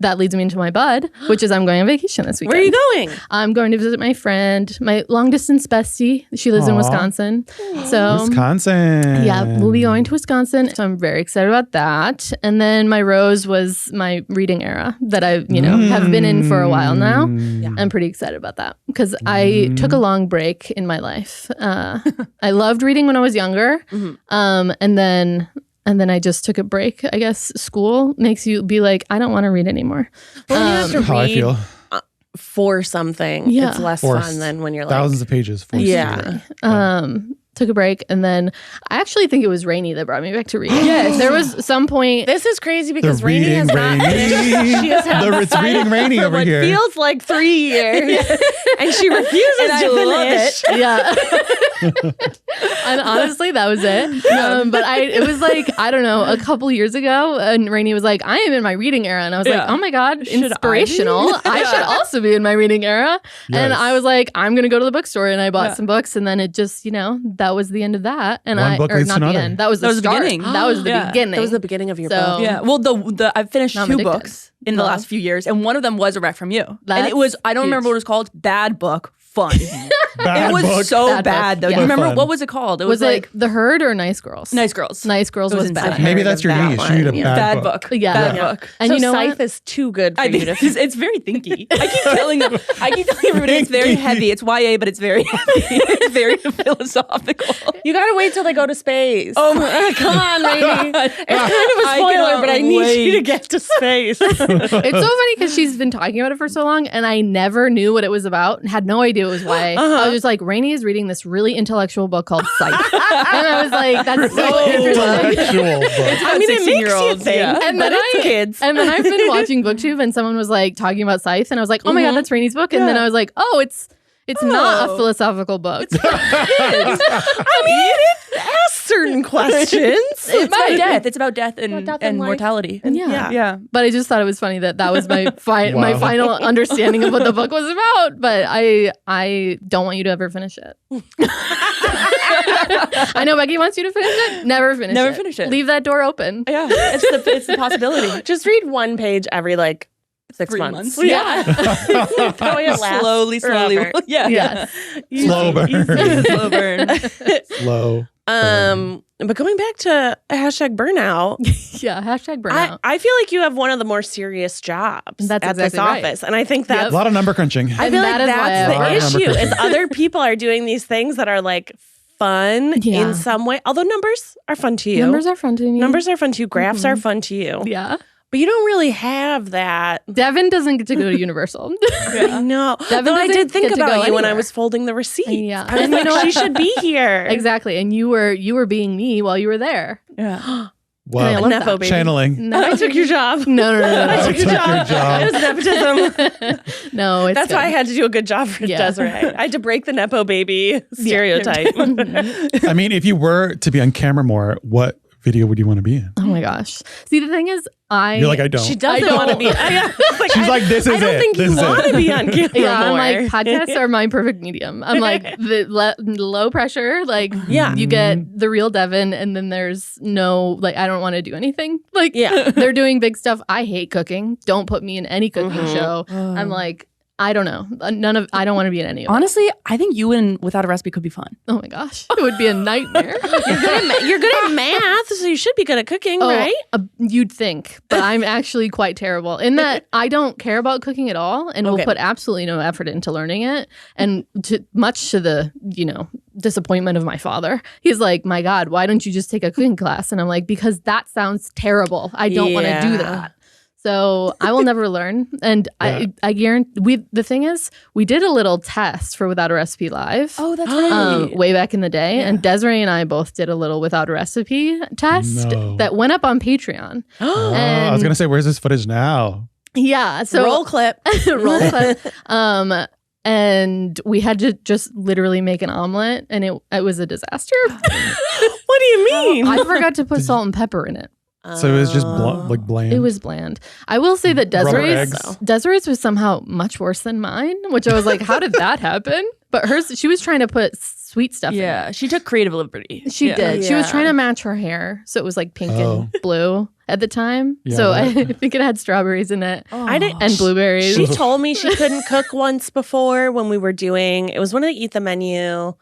that leads me into my bud, which is I'm going on vacation this weekend. Where are you going? I'm going to visit my friend, my long distance bestie. She lives in Aw. Wisconsin. So Wisconsin. yeah, we'll be going to Wisconsin. So I'm very excited about that. And then my rose was my reading era that I, have been in for a while now. I'm pretty excited about that because I took a long break in my life. I loved reading when I was younger. And then I just took a break. I guess school makes you be like, I don't want to read anymore. Well, you have to How I read feel. for something. Yeah. It's less Forced. fun than when you're like, Thousands of pages. Forced Yeah. to read. Took a break. And then I actually think it was Rainie that brought me back to reading. Yes. There was some point. this is crazy The because Rainie has reading not Rainie. She has had It's reading Rainie for over what here. feels like 3 years. And she refuses And I to love finish. Yeah. And honestly, that was it. But it was like, I don't know, a couple years ago, and Rainie was like, I am in my reading era. And I was like, Yeah. oh my God, Should I be? inspirational. I should also be in my reading era. And Yes. I was like, I'm going to go to the bookstore. And I bought Yeah. some books. And then it just, that that was the end of that. And One book or leads not to the another. end. That was the That was the start. beginning. That was the Yeah. beginning. That was the beginning of your book. Yeah. Well, the I've finished Now I'm 2 addicted. books in the Love. last few years, and one of them was a rec from you. and That's it was, I don't remember huge. what it was called. Bad book, fun. Bad it was book. so Bad bad, book. though. Yeah. Do you remember Fun. what was it called? It Was was it The Herd or Nice Girls? Nice Girls. Nice Girls It was was bad. insane. Maybe heard that's of your that niche. You need a one. Yeah. bad Bad book. book. Yeah. Bad Yeah. book. And So you know Scythe what? is too good for I you think to. it's very thinky. I keep telling everybody it's very heavy. It's YA, but it's very heavy. It's very philosophical. You gotta wait till they go to space. Oh my Come on, Rainie. God. It's kind of a I spoiler, cannot but I need you to wait. get to space. It's so funny because she's been talking about it for so long, and I never knew what it was about and had no idea it was YA. I was just like, Rainie is reading this really intellectual book called Scythe. And I was like, that's so interesting. Intellectual book. I mean, it makes you 16-year-olds, think. yeah. And But then it's kids. And then I've been watching BookTube, and someone was like talking about Scythe, and I was like, oh my God, that's Rainie's book. And then I was like, oh, it's not a philosophical book. I mean, it asks certain questions. It's about death. It's about death and, death and life. mortality. Yeah. Yeah. But I just thought it was funny that was my my Wow. final understanding of what the book was about. But I don't want you to ever finish it. I know Becky wants you to finish it. Never finish Never it. finish it. Leave that door open. Yeah. It's the possibility. Just read one page every 6 3 months. months. Yeah. That way it lasts Slowly. forever. Yeah. Yes. Slow burn. Slow burn. Slow. But going back to #burnout, Yeah. Hashtag burnout. I feel like you have one of the more serious jobs That's at this exactly right. office, and I think that's A lot of number crunching. I And feel that like is why that's I the love issue. number Is other people are doing these things that are fun Yeah. in some way. Although numbers are fun to you. Numbers are fun to me. Numbers are fun to you. Graphs are fun to you. Yeah. But you don't really have that. Devin doesn't get to go to Universal. I know. Devin Though I doesn't did think get to about go you when I anywhere. was folding the receipt. Yeah. I was And you like, know she what? should be here. Exactly. And you were being me while you were there. Yeah. And I Wow. love Nepo that. baby. Channeling. I took your job. No. I took your took your job. job. It was nepotism. No, it's That's why I had to do a good job for Yeah. Desiree. I had to break the Nepo baby stereotype. I mean, if you were to be on camera more, what video would you want to be in? Oh my gosh. See, the thing is, You're like, I don't. She doesn't don't. want to be. She's like, this is I don't it. think This you is it. want to be on camera yeah, I'm more. like, podcasts are my perfect medium. I'm like, the low pressure, Yeah. you get the real Devin, and then there's no, I don't want to do anything. Yeah. They're doing big stuff. I hate cooking. Don't put me in any cooking Mhm. show. I'm like, I don't know. I don't want to be in any of it. Honestly, I think you and Without a Recipe could be fun. Oh my gosh. It would be a nightmare. You're good at math, so you should be good at cooking, right? You'd think, but I'm actually quite terrible in that I don't care about cooking at all and will Okay. put absolutely no effort into learning it. And much to the, disappointment of my father, he's like, my God, why don't you just take a cooking class? And I'm like, because that sounds terrible. I don't want to do Yeah. that. So I will never learn. And I guarantee the thing is, we did a little test for Without a Recipe Live. Oh, that's right. Way back in the day. And Desiree and I both did a little Without a Recipe test No. that went up on Patreon. Oh, I was going to say, where's this footage now? Yeah. So Roll clip. roll clip. And we had to just literally make an omelet, and it was a disaster. What do you mean? I forgot to put salt and pepper in it. So it was just bland. It was bland. I will say that Rubber Desiree's eggs. was somehow much worse than mine, which I was like, how did that happen? But hers, she was trying to put sweet stuff in it. Yeah, she took creative liberty. She Yeah. did. She was Yeah. trying to match her hair. So it was like pink Oh. and blue at the time. Yeah, so that- I think it had strawberries in it I didn't. and blueberries. She told me she couldn't cook once before when we were doing. It was one of the Eat the Menu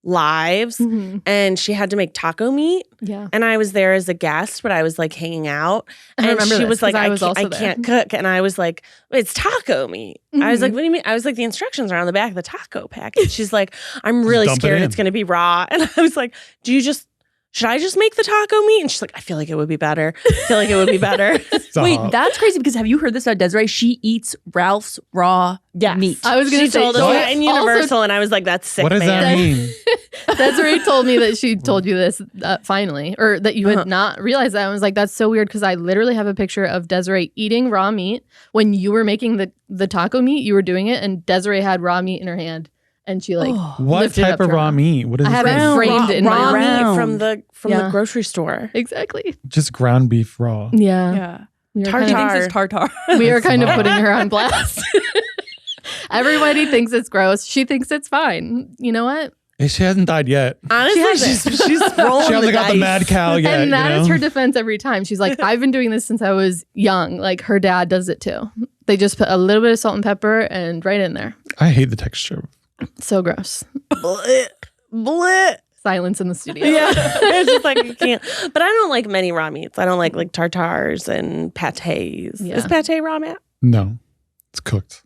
lives, Mhm. and she had to make taco meat. Yeah. And I was there as a guest, but I was hanging out. I And remember she this, was like, 'cause I I, was can't, also I there. can't cook. And I was like, it's taco meat. I was Mhm. like, what do you mean? I was like, the instructions are on the back of the taco package. She's like, I'm really dump it scared in. it's going to be raw. And I was like, should I just make the taco meat? And she's like, I feel like it would be better. I feel like it would be better. Stop. Wait, that's crazy because have you heard this about Desiree? She eats Ralph's raw meat. I was going She to say, told us What? that in Universal, and I was like, that's sick, What does man. that mean? Desiree told me that she told you this finally, or that you had Uh-huh. not realized that. I was like, that's so weird because I literally have a picture of Desiree eating raw meat when you were making the taco meat. You were doing it, and Desiree had raw meat in her hand, and she Oh. What lifted type up of to her raw mouth. meat? What is I it? have it framed in raw my meat round. from the Yeah. grocery store. Exactly. Just ground beef raw. Yeah. Yeah. We were Tartar. He kind thinks it's tartar. of, we are It's kind of not. putting her on blast. Everybody thinks it's gross. She thinks it's fine. You know what? She hasn't died yet. Honestly, she's rolling She hasn't got the dice. mad cow yet. And that you know? is her defense every time. She's like, I've been doing this since I was young. Like her dad does it too. They just put a little bit of salt and pepper and right in there. I hate the texture. So gross. Blech, blech. Silence in the studio. Yeah, it's just like I can't. But I don't like many raw meats. I don't like tartars and pâtés. Yeah. Is pâté raw meat? No, it's cooked.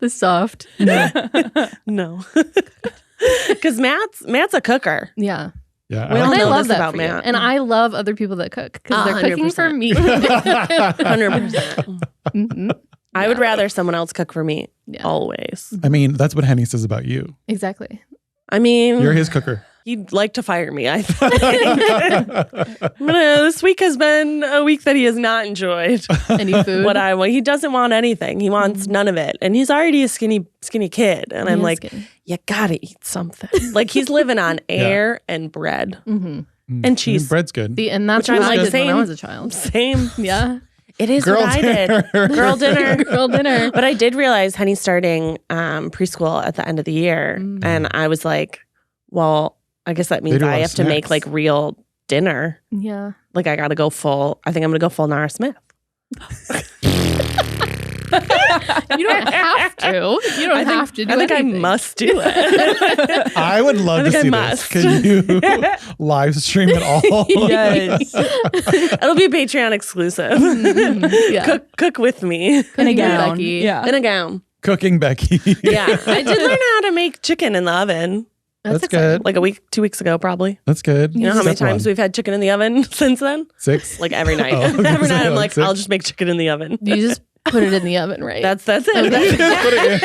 The soft. No, because Matt's a cooker. Yeah. Yeah, We I all like know I love this that about for you. Matt. And I love other people that cook because they're cooking for 100%. me. 100%. Mhm. I would rather someone else cook for me. Yeah. Always. I mean, that's what Henny says about you. Exactly. I mean, You're his cooker. he'd like to fire me. I think. This week has been a week that he has not enjoyed. Any food? What I want. He doesn't want anything. He wants none of it. And he's already a skinny kid. And I'm like, you gotta eat something. Like he's living on air and bread Mm-hmm. and cheese. Bread's good. And that's Which what I'm I like, did when I same. was a child. Same. Yeah. It is Girl what I did. dinner. Girl dinner. Girl dinner. But I did realize Henny's starting preschool at the end of the year. And I was like, well, I guess that means do a lot I of have to make snacks. like real dinner. Yeah. Like I got to go full. I think I'm going to go full Nara Smith. You don't have to. You don't have to do I think anything. I must do it. I would love to think I see must. this. Can you live stream it all? Yes. It'll be Patreon exclusive. Yeah. Cook with me In a Cooking with gown. Becky. Yeah. in a gown. Cooking Becky. Yeah, I did learn how to make chicken in the oven That's exciting. good. like 2 weeks ago, probably. That's good. You know how many Step times one. we've had chicken in the oven since then? 6. Like every night. Oh, I was gonna Every say, night I'm like like, 6. I'll just make chicken in the oven. You just put it in the oven, right? That's it. Put it in,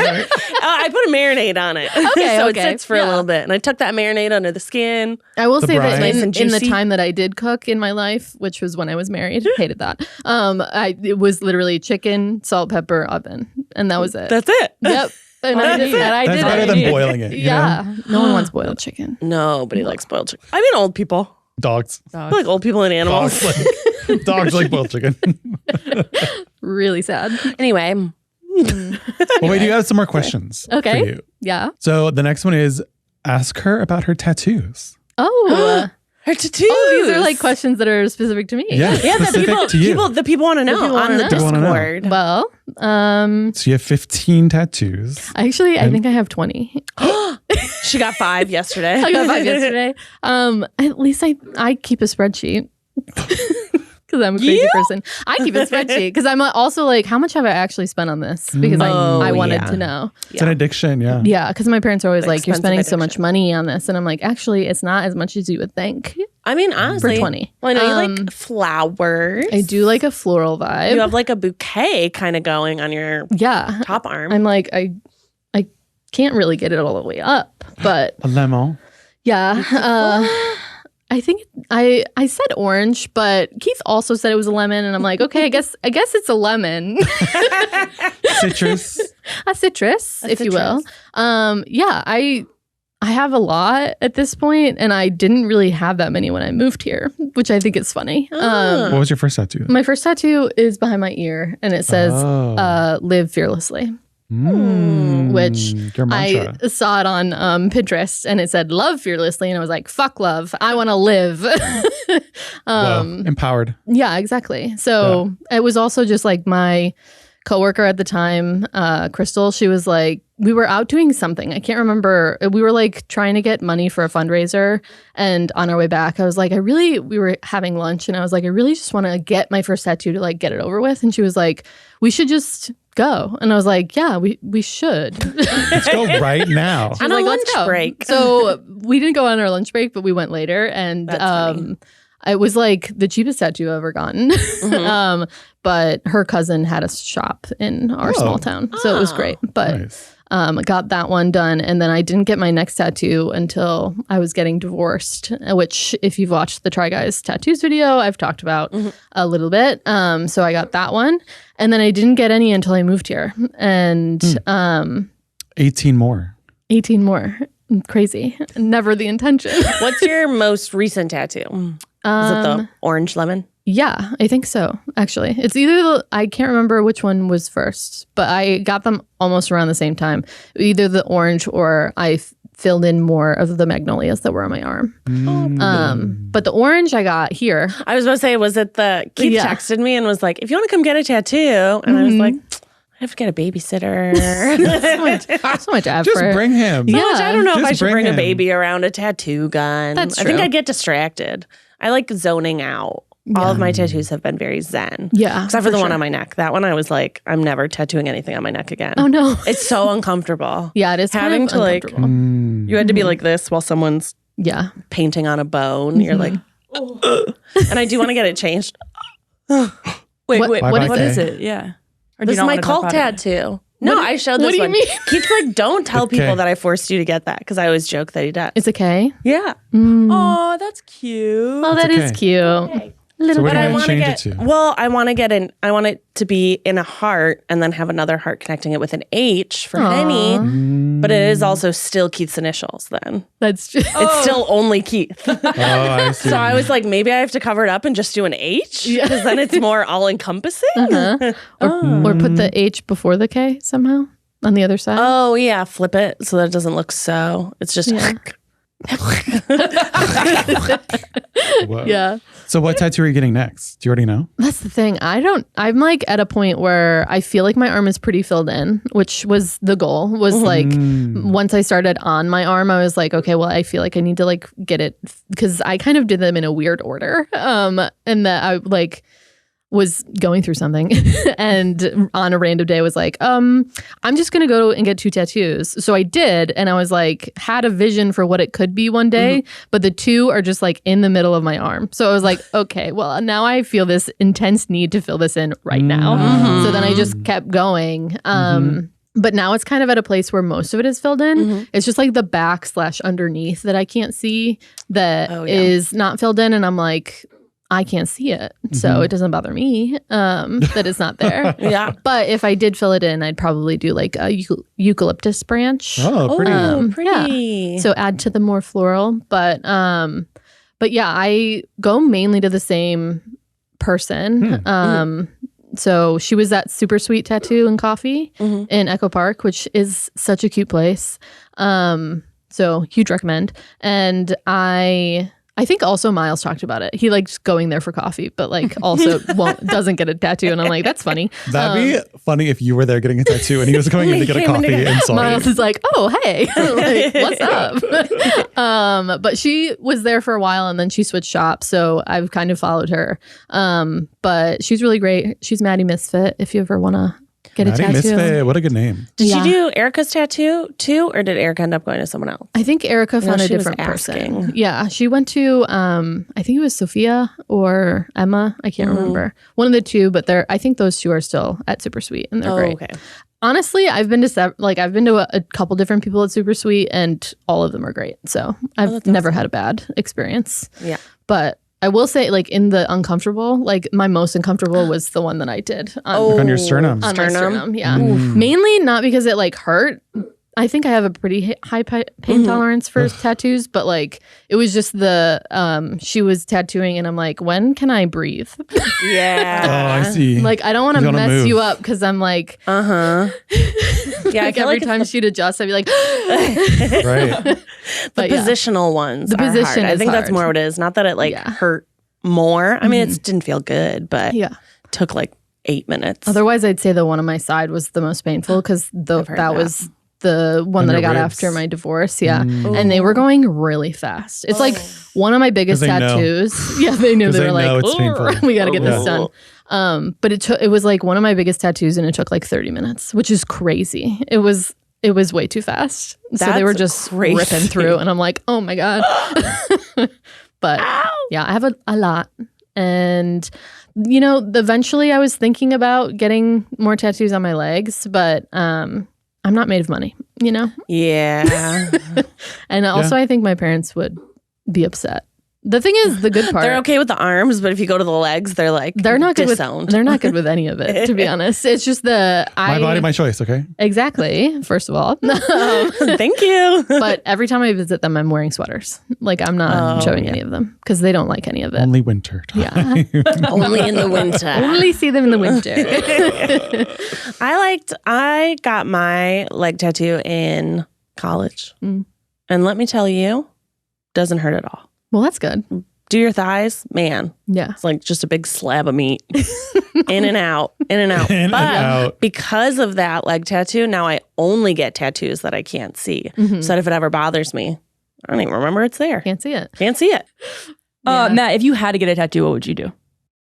right? I put a marinade on it. Okay, so okay. it sits for a Yeah. little bit. And I tuck that marinade under the skin. I will The say that brine. Nice in and the juicy. time that I did cook in my life, which was when I was married, hated that. It was literally chicken, salt, pepper, oven, and that was it. That's it. Yep. And I did That's it. better than boiling it. You know? Yeah. No one wants boiled chicken. Nobody likes boiled chicken. I mean, old people. Dogs. I like old people and animals. Dogs like boiled chicken. Really sad. Anyway, Well, wait, you got some more questions Okay. for you. Yeah. So the next one is ask her about her tattoos. Oh. her tattoos. These are like questions that are specific to me. Yeah, Yeah, the specific people, to you. the people want to know people on wanna the know. People wanna know. Discord. Well, So you have 15 tattoos. actually, I think I have 20. She got 5 yesterday. I got 5 yesterday. At least I keep a spreadsheet. Because I'm a crazy person. I keep a spreadsheet because I'm also like, how much have I actually spent on this? Because I wanted yeah. to know. It's an addiction, yeah. Yeah, because my parents are always like, you're Expensive spending so much addiction. money on this. And I'm like, actually, it's not as much as you would think I mean, honestly. for 20. Well, I know you like flowers. I do like a floral vibe. You have like a bouquet kind of going on your Yeah. top arm. I'm like, I can't really get it all the way up. But A lemon. yeah. I think I said orange, but Keith also said it was a lemon, and I'm like, okay, I guess it's a lemon, Citrus. a citrus, if you will. Yeah, I have a lot at this point, and I didn't really have that many when I moved here, which I think is funny. What was your first tattoo? My first tattoo is behind my ear, and it says Oh. "Live fearlessly." which your mantra. I saw it on Pinterest, and it said "love fearlessly," and I was like, "Fuck love, I want to live." Empowered. Yeah, exactly. So it was also just like my coworker at the time, Crystal. She was like, we were out doing something. I can't remember. We were like trying to get money for a fundraiser, and on our way back, I was like, we were having lunch, and I was like, I really just want to get my first tattoo to like get it over with. And she was like, we should just go. And I was like, yeah, we should. Let's go right now. On a Like, lunch let's go. break. So we didn't go on our lunch break, but we went later, and That's funny. it was like the cheapest tattoo I've ever gotten. But her cousin had a shop in our small town, so it was great. But Nice. I got that one done, and then I didn't get my next tattoo until I was getting divorced, which if you've watched the Try Guys Tattoos video, I've talked about a little bit. So I got that one, and then I didn't get any until I moved here, and 18 more. 18 more. crazy. Never the intention. What's your most recent tattoo? Is it the orange lemon? Yeah, I think so, actually. It's either I can't remember which one was first, but I got them almost around the same time. Either the orange or I filled in more of the magnolias that were on my arm. But the orange I got here. I was about to say, was it Keith texted me and was like, if you want to come get a tattoo. And I was like, I have to get a babysitter. So much effort. Just bring him. Yeah. I don't know if Just I should bring him. a baby around a tattoo gun. That's I think true. I'd get distracted. I like zoning out. All of my tattoos have been very zen. Yeah. Except for the one on my neck. That one I was like, I'm never tattooing anything on my neck again. Oh, no. It's so uncomfortable. Yeah, it is Having kind of to like, uncomfortable. you had to be like this while someone's painting on a bone. You're like, and I do want to get it changed. Wait, what is Kay. it? Yeah. Or do This you is not my wanna talk cult about it? tattoo. No, I showed this what do you one. mean? Keith's like, don't tell people Okay. that I forced you to get that because I always joke that he does. It's okay. Yeah. Oh, that's cute. Oh, that is okay. cute. So what But do I you want to change get it to? well. I want it to be in a heart, and then have another heart connecting it with an H for Henny. But it is also still Keith's initials. Then That's just, it's still only Keith. Oh, I see. So I was like, maybe I have to cover it up and just do an H because then it's more all encompassing. or put the H before the K somehow on the other side. Oh yeah, flip it so that it doesn't look so. It's just Whoa. Yeah. So what tattoo are you getting next? Do you already know? That's the thing. I'm like at a point where I feel like my arm is pretty filled in, which was the goal. Was like once I started on my arm, I was like, okay, well, I feel like I need to like get it because I kind of did them in a weird order. And that I like was going through something and on a random day was like, I'm just going to go and get 2 tattoos. So I did. And I was like, had a vision for what it could be one day, but the 2 are just like in the middle of my arm. So I was like, okay, well, now I feel this intense need to fill this in right now. So then I just kept going. But now it's kind of at a place where most of it is filled in. It's just like the back / underneath that I can't see that is not filled in. And I'm like, I can't see it. So it doesn't bother me that it's not there. yeah. But if I did fill it in, I'd probably do like a eucalyptus branch. Oh, pretty. Pretty. Yeah. So add to the more floral. But yeah, I go mainly to the same person. So she was at Super Sweet Tattoo and Coffee in Echo Park, which is such a cute place. So huge recommend. And I think also Miles talked about it. He likes going there for coffee, but like also doesn't get a tattoo. And I'm like, that's funny. That'd be funny if you were there getting a tattoo and he was going in to get a coffee and saw Miles you. is like, oh, hey, like, what's up? But she was there for a while and then she switched shops. So I've kind of followed her. But she's really great. She's Maddie Misfit if you ever want to get Maddie a tattoo. Misfit, what a good name. Did she do Erica's tattoo too, or did Erica end up going to someone else? I think Erica found a she was different person. asking. Yeah, she went to I think it was Sophia or Emma. I can't remember. One of the two, but I think those 2 are still at Super Sweet and they're great. Okay. Honestly, I've been to a couple different people at Super Sweet and all of them are great. So I've never had a bad experience. Yeah. But I will say, like, in the uncomfortable, like, my most uncomfortable was the one that I did On your sternum. on my sternum. Yeah. Mainly not because it, like, hurt. I think I have a pretty high pain tolerance for tattoos, but, like, it was just she was tattooing, and I'm like, when can I breathe? Yeah. Oh, I see. Like, I don't want to wanna mess move. you up because I'm like, Yeah. I like feel every like time she'd adjust, I'd be like, Right. but yeah. positional ones. The are position hard. I is think that's hard. more what it is. Not that it like Yeah. hurt more. I mean, it didn't feel good, but yeah. took like 8 minutes. Otherwise, I'd say the one on my side was the most painful because that was the one And that I your got ribs. after my divorce. Yeah. And they were going really fast. It's like one of my biggest 'Cause they know. tattoos. Yeah, they knew. 'Cause They they were like, know it's painful. we got to get this Yeah. done. But it was like one of my biggest tattoos and it took like 30 minutes, which is crazy. It was way too fast. So they were That's just crazy. ripping through and I'm like, oh my God. But yeah, I have a lot. And, you know, eventually I was thinking about getting more tattoos on my legs, but I'm not made of money, you know? Yeah. And also I think my parents would be upset The thing is, the good part. They're okay with the arms, but if you go to the legs, they're like they're not good disowned. they're not good with any of it, to be honest. It's just My body, my choice, okay? Exactly, first of all. Thank you. But every time I visit them, I'm wearing sweaters. Like, I'm not showing any of them because they don't like any of it. Only winter time. Yeah. Only in the winter. Only see them in the winter. I got my leg tattoo in college. And let me tell you, doesn't hurt at all. Well, that's good. Do your thighs, man. Yeah. It's like just a big slab of meat. In and out, in and out. In and out. Because of that leg tattoo, now I only get tattoos that I can't see. So that if it ever bothers me, I don't even remember it's there. Can't see it. Can't see it. Matt, if you had to get a tattoo, what would you do?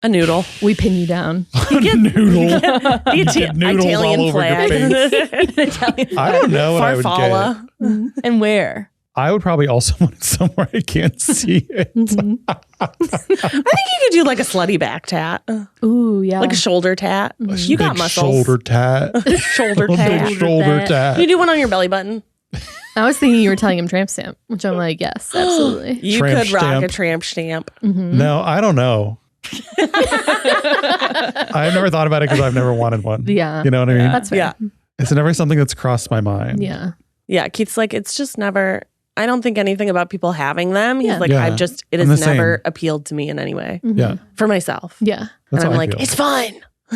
A noodle. We pin you down. Noodle. The Noodles all Italian over your flag. face. I don't know what I would get. Farfalla. And where? I would probably also want it somewhere I can't see it. I think you could do like a slutty back tat. Ooh, yeah. Like a shoulder tat. You got Big muscles. shoulder tat. Shoulder Big tat. shoulder tat. You do one on your belly button. I was thinking you were telling him tramp stamp, which I'm like, yes, absolutely. You Tramp could rock stamp. a tramp stamp. No, I don't know. I've never thought about it because I've never wanted one. Yeah. You know what I mean? That's fair. Yeah. It's never something that's crossed my mind. Yeah. Yeah. Keith's like, it's just never, I don't think anything about people having them. He's Yeah. like, Yeah. it I'm has the never same. appealed to me in any way. Yeah. For myself. Yeah. That's and how I'm I like, feel. it's fun.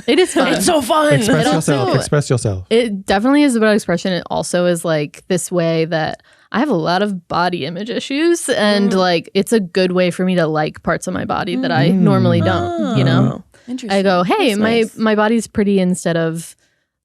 It is fun. It's so fun. Express It yourself. also- Express yourself. It definitely is about expression. It also is like this way that I have a lot of body image issues, and like it's a good way for me to like parts of my body that I normally don't. You know, Interesting. I go, hey, That's nice. my body's pretty, instead of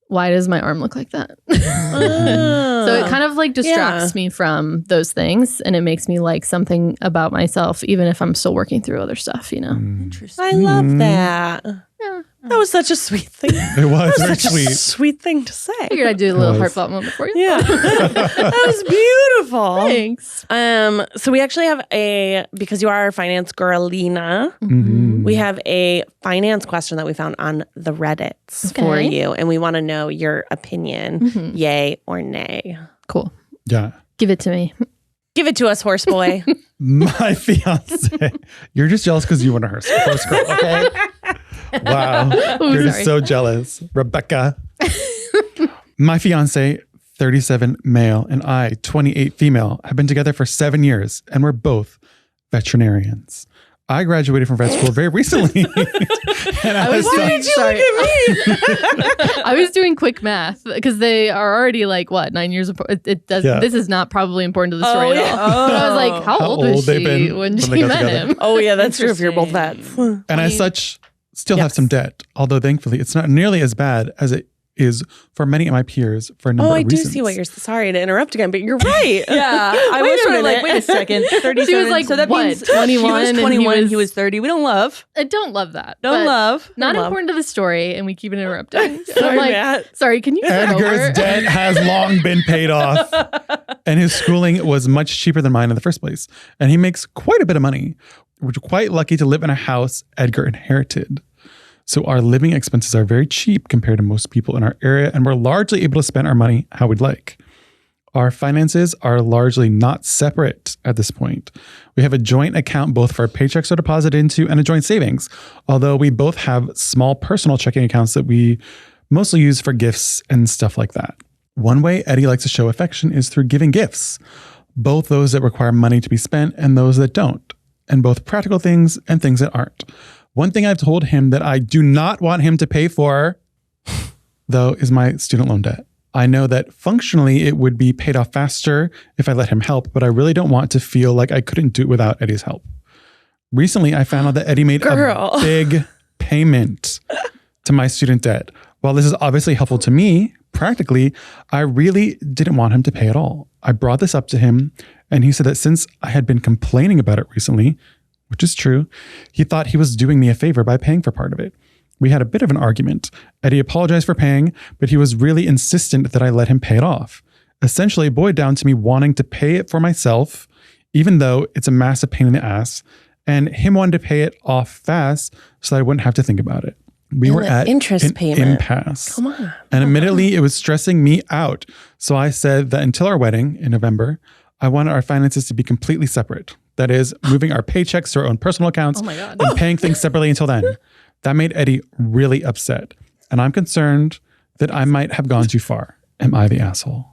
why does my arm look like that? So it kind of like distracts me from those things, and it makes me like something about myself, even if I'm still working through other stuff. You know. Interesting. I love that. Yeah. That was such a sweet thing. It was very Such a sweet. sweet thing to say. Figured I'd do a little Nice. heartfelt moment for you. Yeah. That was beautiful. Thanks. So we actually have because you are our finance girlina, we have a finance question that we found on the Reddits for Okay. you. And we want to know your opinion, yay or nay. Cool. Yeah. Give it to me. Give it to us, horse boy. My fiance. You're just jealous because you want a horse girl, okay? Wow. You're just sorry. so jealous. Rebecca. My fiance, 37 male, and I, 28 female, have been together for 7 years, and we're both veterinarians. I graduated from vet school very recently. And I was doing, sorry. I was doing quick math because they are already like, what, 9 years apart? It does. Yeah. This is not probably important to the story at all. But I was like, how old was they've she been when when she they got met together. him? Oh, yeah, that's true if you're both vets. And as such, still have some debt, although thankfully it's not nearly as bad as it is for many of my peers for a number Oh, I of do reasons. see what you're sorry to interrupt again, but you're right. Yeah, I was sort of like, wait a second, 37. She was like, so that what, means 21 She was and 21 and he he was 30. We don't love. I don't love that. Don't but love. Not love. important to the story, and we keep interrupting. So Sorry, I'm like, Matt. sorry, can you start over? Edgar's debt has long been paid off, and his schooling was much cheaper than mine in the first place. And he makes quite a bit of money. We're quite lucky to live in a house Edgar inherited. So our living expenses are very cheap compared to most people in our area, and we're largely able to spend our money how we'd like. Our finances are largely not separate at this point. We have a joint account both for our paychecks are deposited into and a joint savings, although we both have small personal checking accounts that we mostly use for gifts and stuff like that. One way Eddie likes to show affection is through giving gifts, both those that require money to be spent and those that don't, and both practical things and things that aren't. One thing I've told him that I do not want him to pay for, though, is my student loan debt. I know that functionally it would be paid off faster if I let him help, but I really don't want to feel like I couldn't do it without Eddie's help. Recently, I found out that Eddie made a big payment to my student debt. While this is obviously helpful to me, practically, I really didn't want him to pay at all. I brought this up to him, and he said that since I had been complaining about it recently, which is true, he thought he was doing me a favor by paying for part of it. We had a bit of an argument. Eddie apologized for paying, but he was really insistent that I let him pay it off. Essentially, it boiled down to me wanting to pay it for myself, even though it's a massive pain in the ass, and him wanting to pay it off fast so that I wouldn't have to think about it. We were at interest an payment. impasse. Come on. And admittedly, it was stressing me out. So I said that until our wedding in November, I wanted our finances to be completely separate. That is moving our paychecks to our own personal accounts and paying things separately until then. That made Eddie really upset. And I'm concerned that I might have gone too far. Am I the asshole?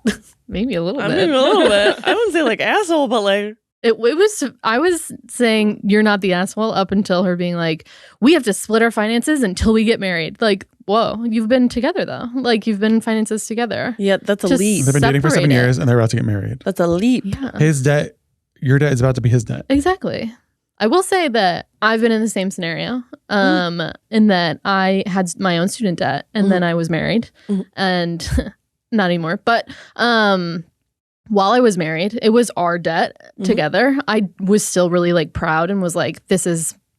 Maybe a little bit. Maybe a little bit. I wouldn't say like asshole, but like. It was, I was saying you're not the asshole up until her being like, we have to split our finances until we get married. Like, whoa, you've been together though. Like you've been finances together. Yeah, that's a Just leap. They've been dating for 7 years and they're about to get married. That's a leap. Yeah. His debt, your debt is about to be his debt. Exactly. I will say that I've been in the same scenario in that I had my own student debt and then I was married and not anymore. But while I was married, it was our debt together. I was still really like proud and was like,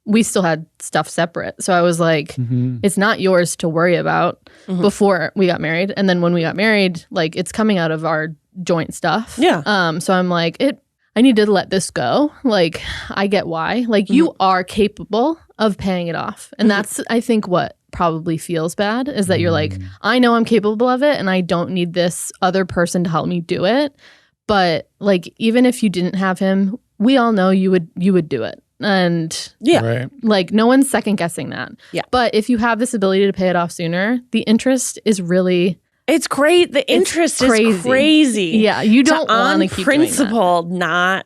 we still had stuff separate. So I was like, it's not yours to worry about before we got married. And then when we got married, like it's coming out of our joint stuff. Yeah. So I'm like, I need to let this go. Like, I get why. Like, you are capable of paying it off. And that's, I think, what probably feels bad is that you're like, I know I'm capable of it and I don't need this other person to help me do it. But, like, even if you didn't have him, we all know you would do it. And, like, no one's second guessing that. Yeah. But if you have this ability to pay it off sooner, the interest is really... It's great. The interest is crazy. Yeah, you don't want to keep principle not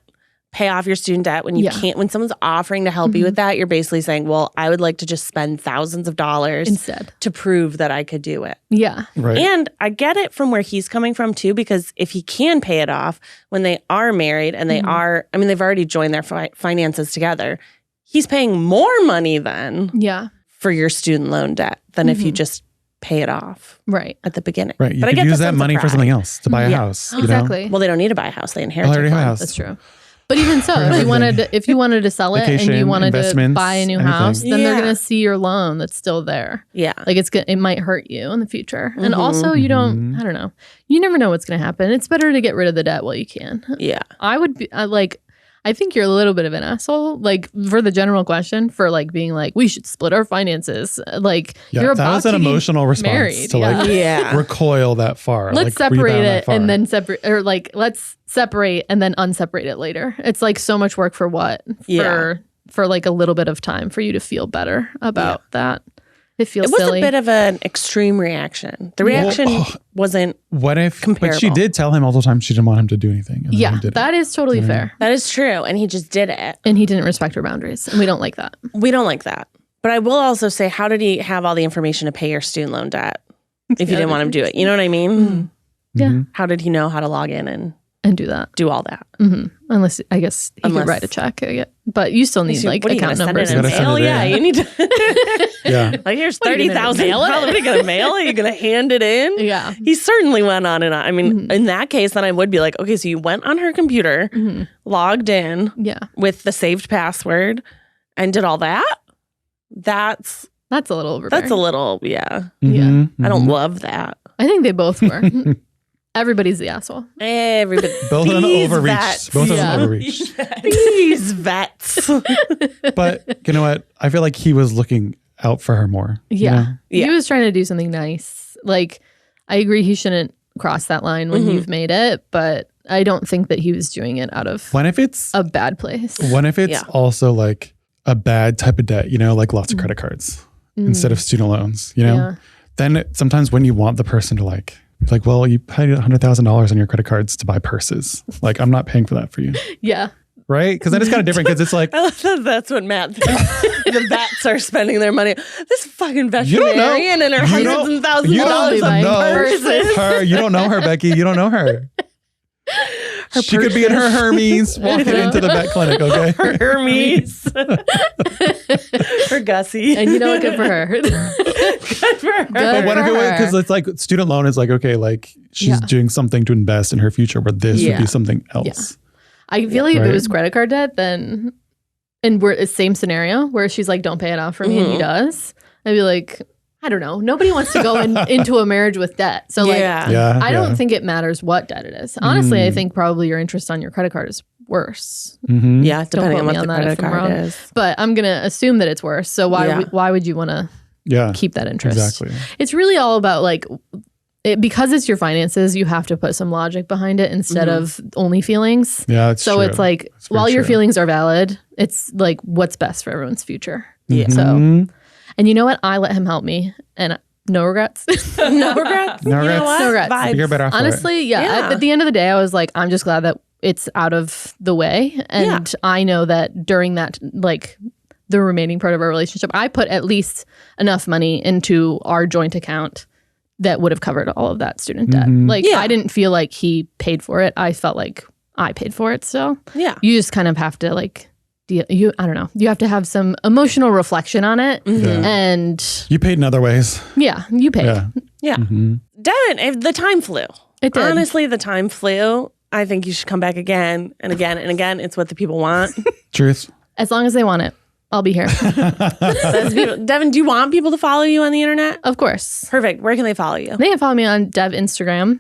pay off your student debt when you can't. When someone's offering to help you with that, you're basically saying, "Well, I would like to just spend thousands of dollars instead to prove that I could do it." Yeah, right. And I get it from where he's coming from too, because if he can pay it off when they are married and they are, I mean, they've already joined their finances together. He's paying more money then, for your student loan debt than if you just pay it off at the beginning. Right. You could use that money for something else, to buy a house. Exactly. You know? Well, they don't need to buy a house. They inherit a house. That's true. But even so, if you wanted to sell it and you wanted to buy a new house, then they're going to see your loan that's still there. Yeah. Like it might hurt you in the future. And also you don't, I don't know. You never know what's going to happen. It's better to get rid of the debt while you can. Yeah. I would be I think you're a little bit of an asshole, like for the general question, for like being like, we should split our finances. Like you're about that was an emotional response married, to recoil that far. Let's separate it and then separate, or like let's separate and then unseparate it later. It's like so much work for what? For like a little bit of time for you to feel better about that. It feels silly. It was a bit of an extreme reaction. The reaction wasn't comparable. But she did tell him all the time she didn't want him to do anything. Yeah, that is totally fair. That is true. And he just did it. And he didn't respect her boundaries. And we don't like that. We don't like that. But I will also say, how did he have all the information to pay your student loan debt if you didn't want him to do it? You know what I mean? Yeah. How did he know how to log in and do that? Do all that. Unless, I guess, he could write a check. But you still need like account numbers. Yeah, you need to. Like, here's $30,000. What are you going to mail? Are you going to hand it in? Yeah. He certainly went on and on. I mean, in that case, then I would be like, okay, so you went on her computer, logged in with the saved password and did all that? That's a little overbearing. That's a little, I don't love that. I think they both were. Everybody's the asshole. Everybody. Both of them overreached. Both of them overreached. These vets. But you know what? I feel like he was looking out for her more. Yeah. He was trying to do something nice. Like, I agree he shouldn't cross that line when you've made it, but I don't think that he was doing it out of a bad place. What if it's also like a bad type of debt, like lots of credit cards instead of student loans, Then sometimes when you want the person to like, well, you paid $100,000 on your credit cards to buy purses. Like, I'm not paying for that for you. Yeah. Right? Because then it's kind of different because it's like... That's what Matt thinks. The vets are spending their money. This fucking veterinarian and her hundreds and thousands of dollars on purses. You don't know her, Becky. You don't know her. She could be in her Hermes walking into the vet clinic, okay? Her Hermes. Her Gussie. And you know what? Good for her. Good for her. But what if it was, because it's like student loan is like, okay, like she's doing something to invest in her future, where this would be something else. I feel like if it was credit card debt, then, and we're the same scenario where she's like, don't pay it off for me, and he does, I'd be like, I don't know. Nobody wants to go into a marriage with debt. So like, I don't think it matters what debt it is. Honestly, I think probably your interest on your credit card is worse. Yeah, depending on what the credit card is. But I'm going to assume that it's worse. So why would you want to keep that interest? Exactly. It's really all about like, because it's your finances, you have to put some logic behind it instead of only feelings. Yeah, that's so true. it's like, That's very while your true. feelings are valid, it's like what's best for everyone's future. Yeah. So, Mhm. and you know what? I let him help me, and no regrets. No regrets. No You know regrets. what? No regrets. Vibes. You're better off for it. Honestly, Yeah. At the end of the day, I was like, I'm just glad that it's out of the way, and I know that during that, like, the remaining part of our relationship, I put at least enough money into our joint account that would have covered all of that student debt. Like, I didn't feel like he paid for it. I felt like I paid for it. So Yeah. you just kind of have to like, I don't know. You have to have some emotional reflection on it. And You paid in other ways. yeah, you paid. Yeah. Yeah. Mhm. Devin, if the time flew. It did. Honestly, the time flew. I think you should come back again and again and again. It's what the people want. Truth. As long as they want it, I'll be here. Devin, do you want people to follow you on the internet? Of course. Perfect. Where can they follow you? They can follow me on Dev Instagram.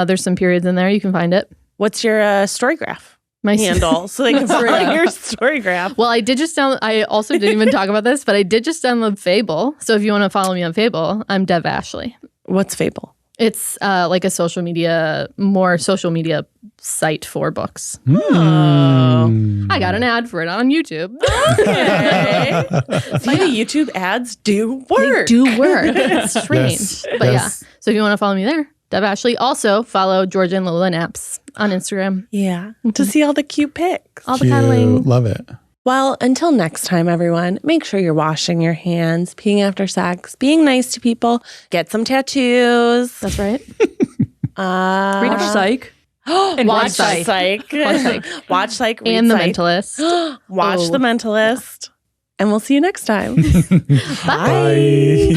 There's some periods in there. You can find it. What's your Storygraph My handle so they can follow your Storygraph? Well, I did just download. I also didn't even talk about this, but I did just download Fable. So if you want to follow me on Fable, I'm Dev Ashley. What's Fable? It's like a more social media site for books. I got an ad for it on YouTube. Okay. See, the YouTube ads do They work. do work. It's strange. Yes. But Yes. yeah. So if you want to follow me there, Dev Ashley. Also follow Georgia and Lola Naps on Instagram. Yeah. To see all the cute pics. All the Cute. cuddling. Love it. Well, until next time, everyone, make sure you're washing your hands, peeing after sex, being nice to people, get some tattoos. That's right. Read Psych. And Watch read Psych. Psych. Watch Psych. Watch Psych. Read And The Psych. Mentalist. Watch Oh. The Mentalist. And we'll see you next time. Bye.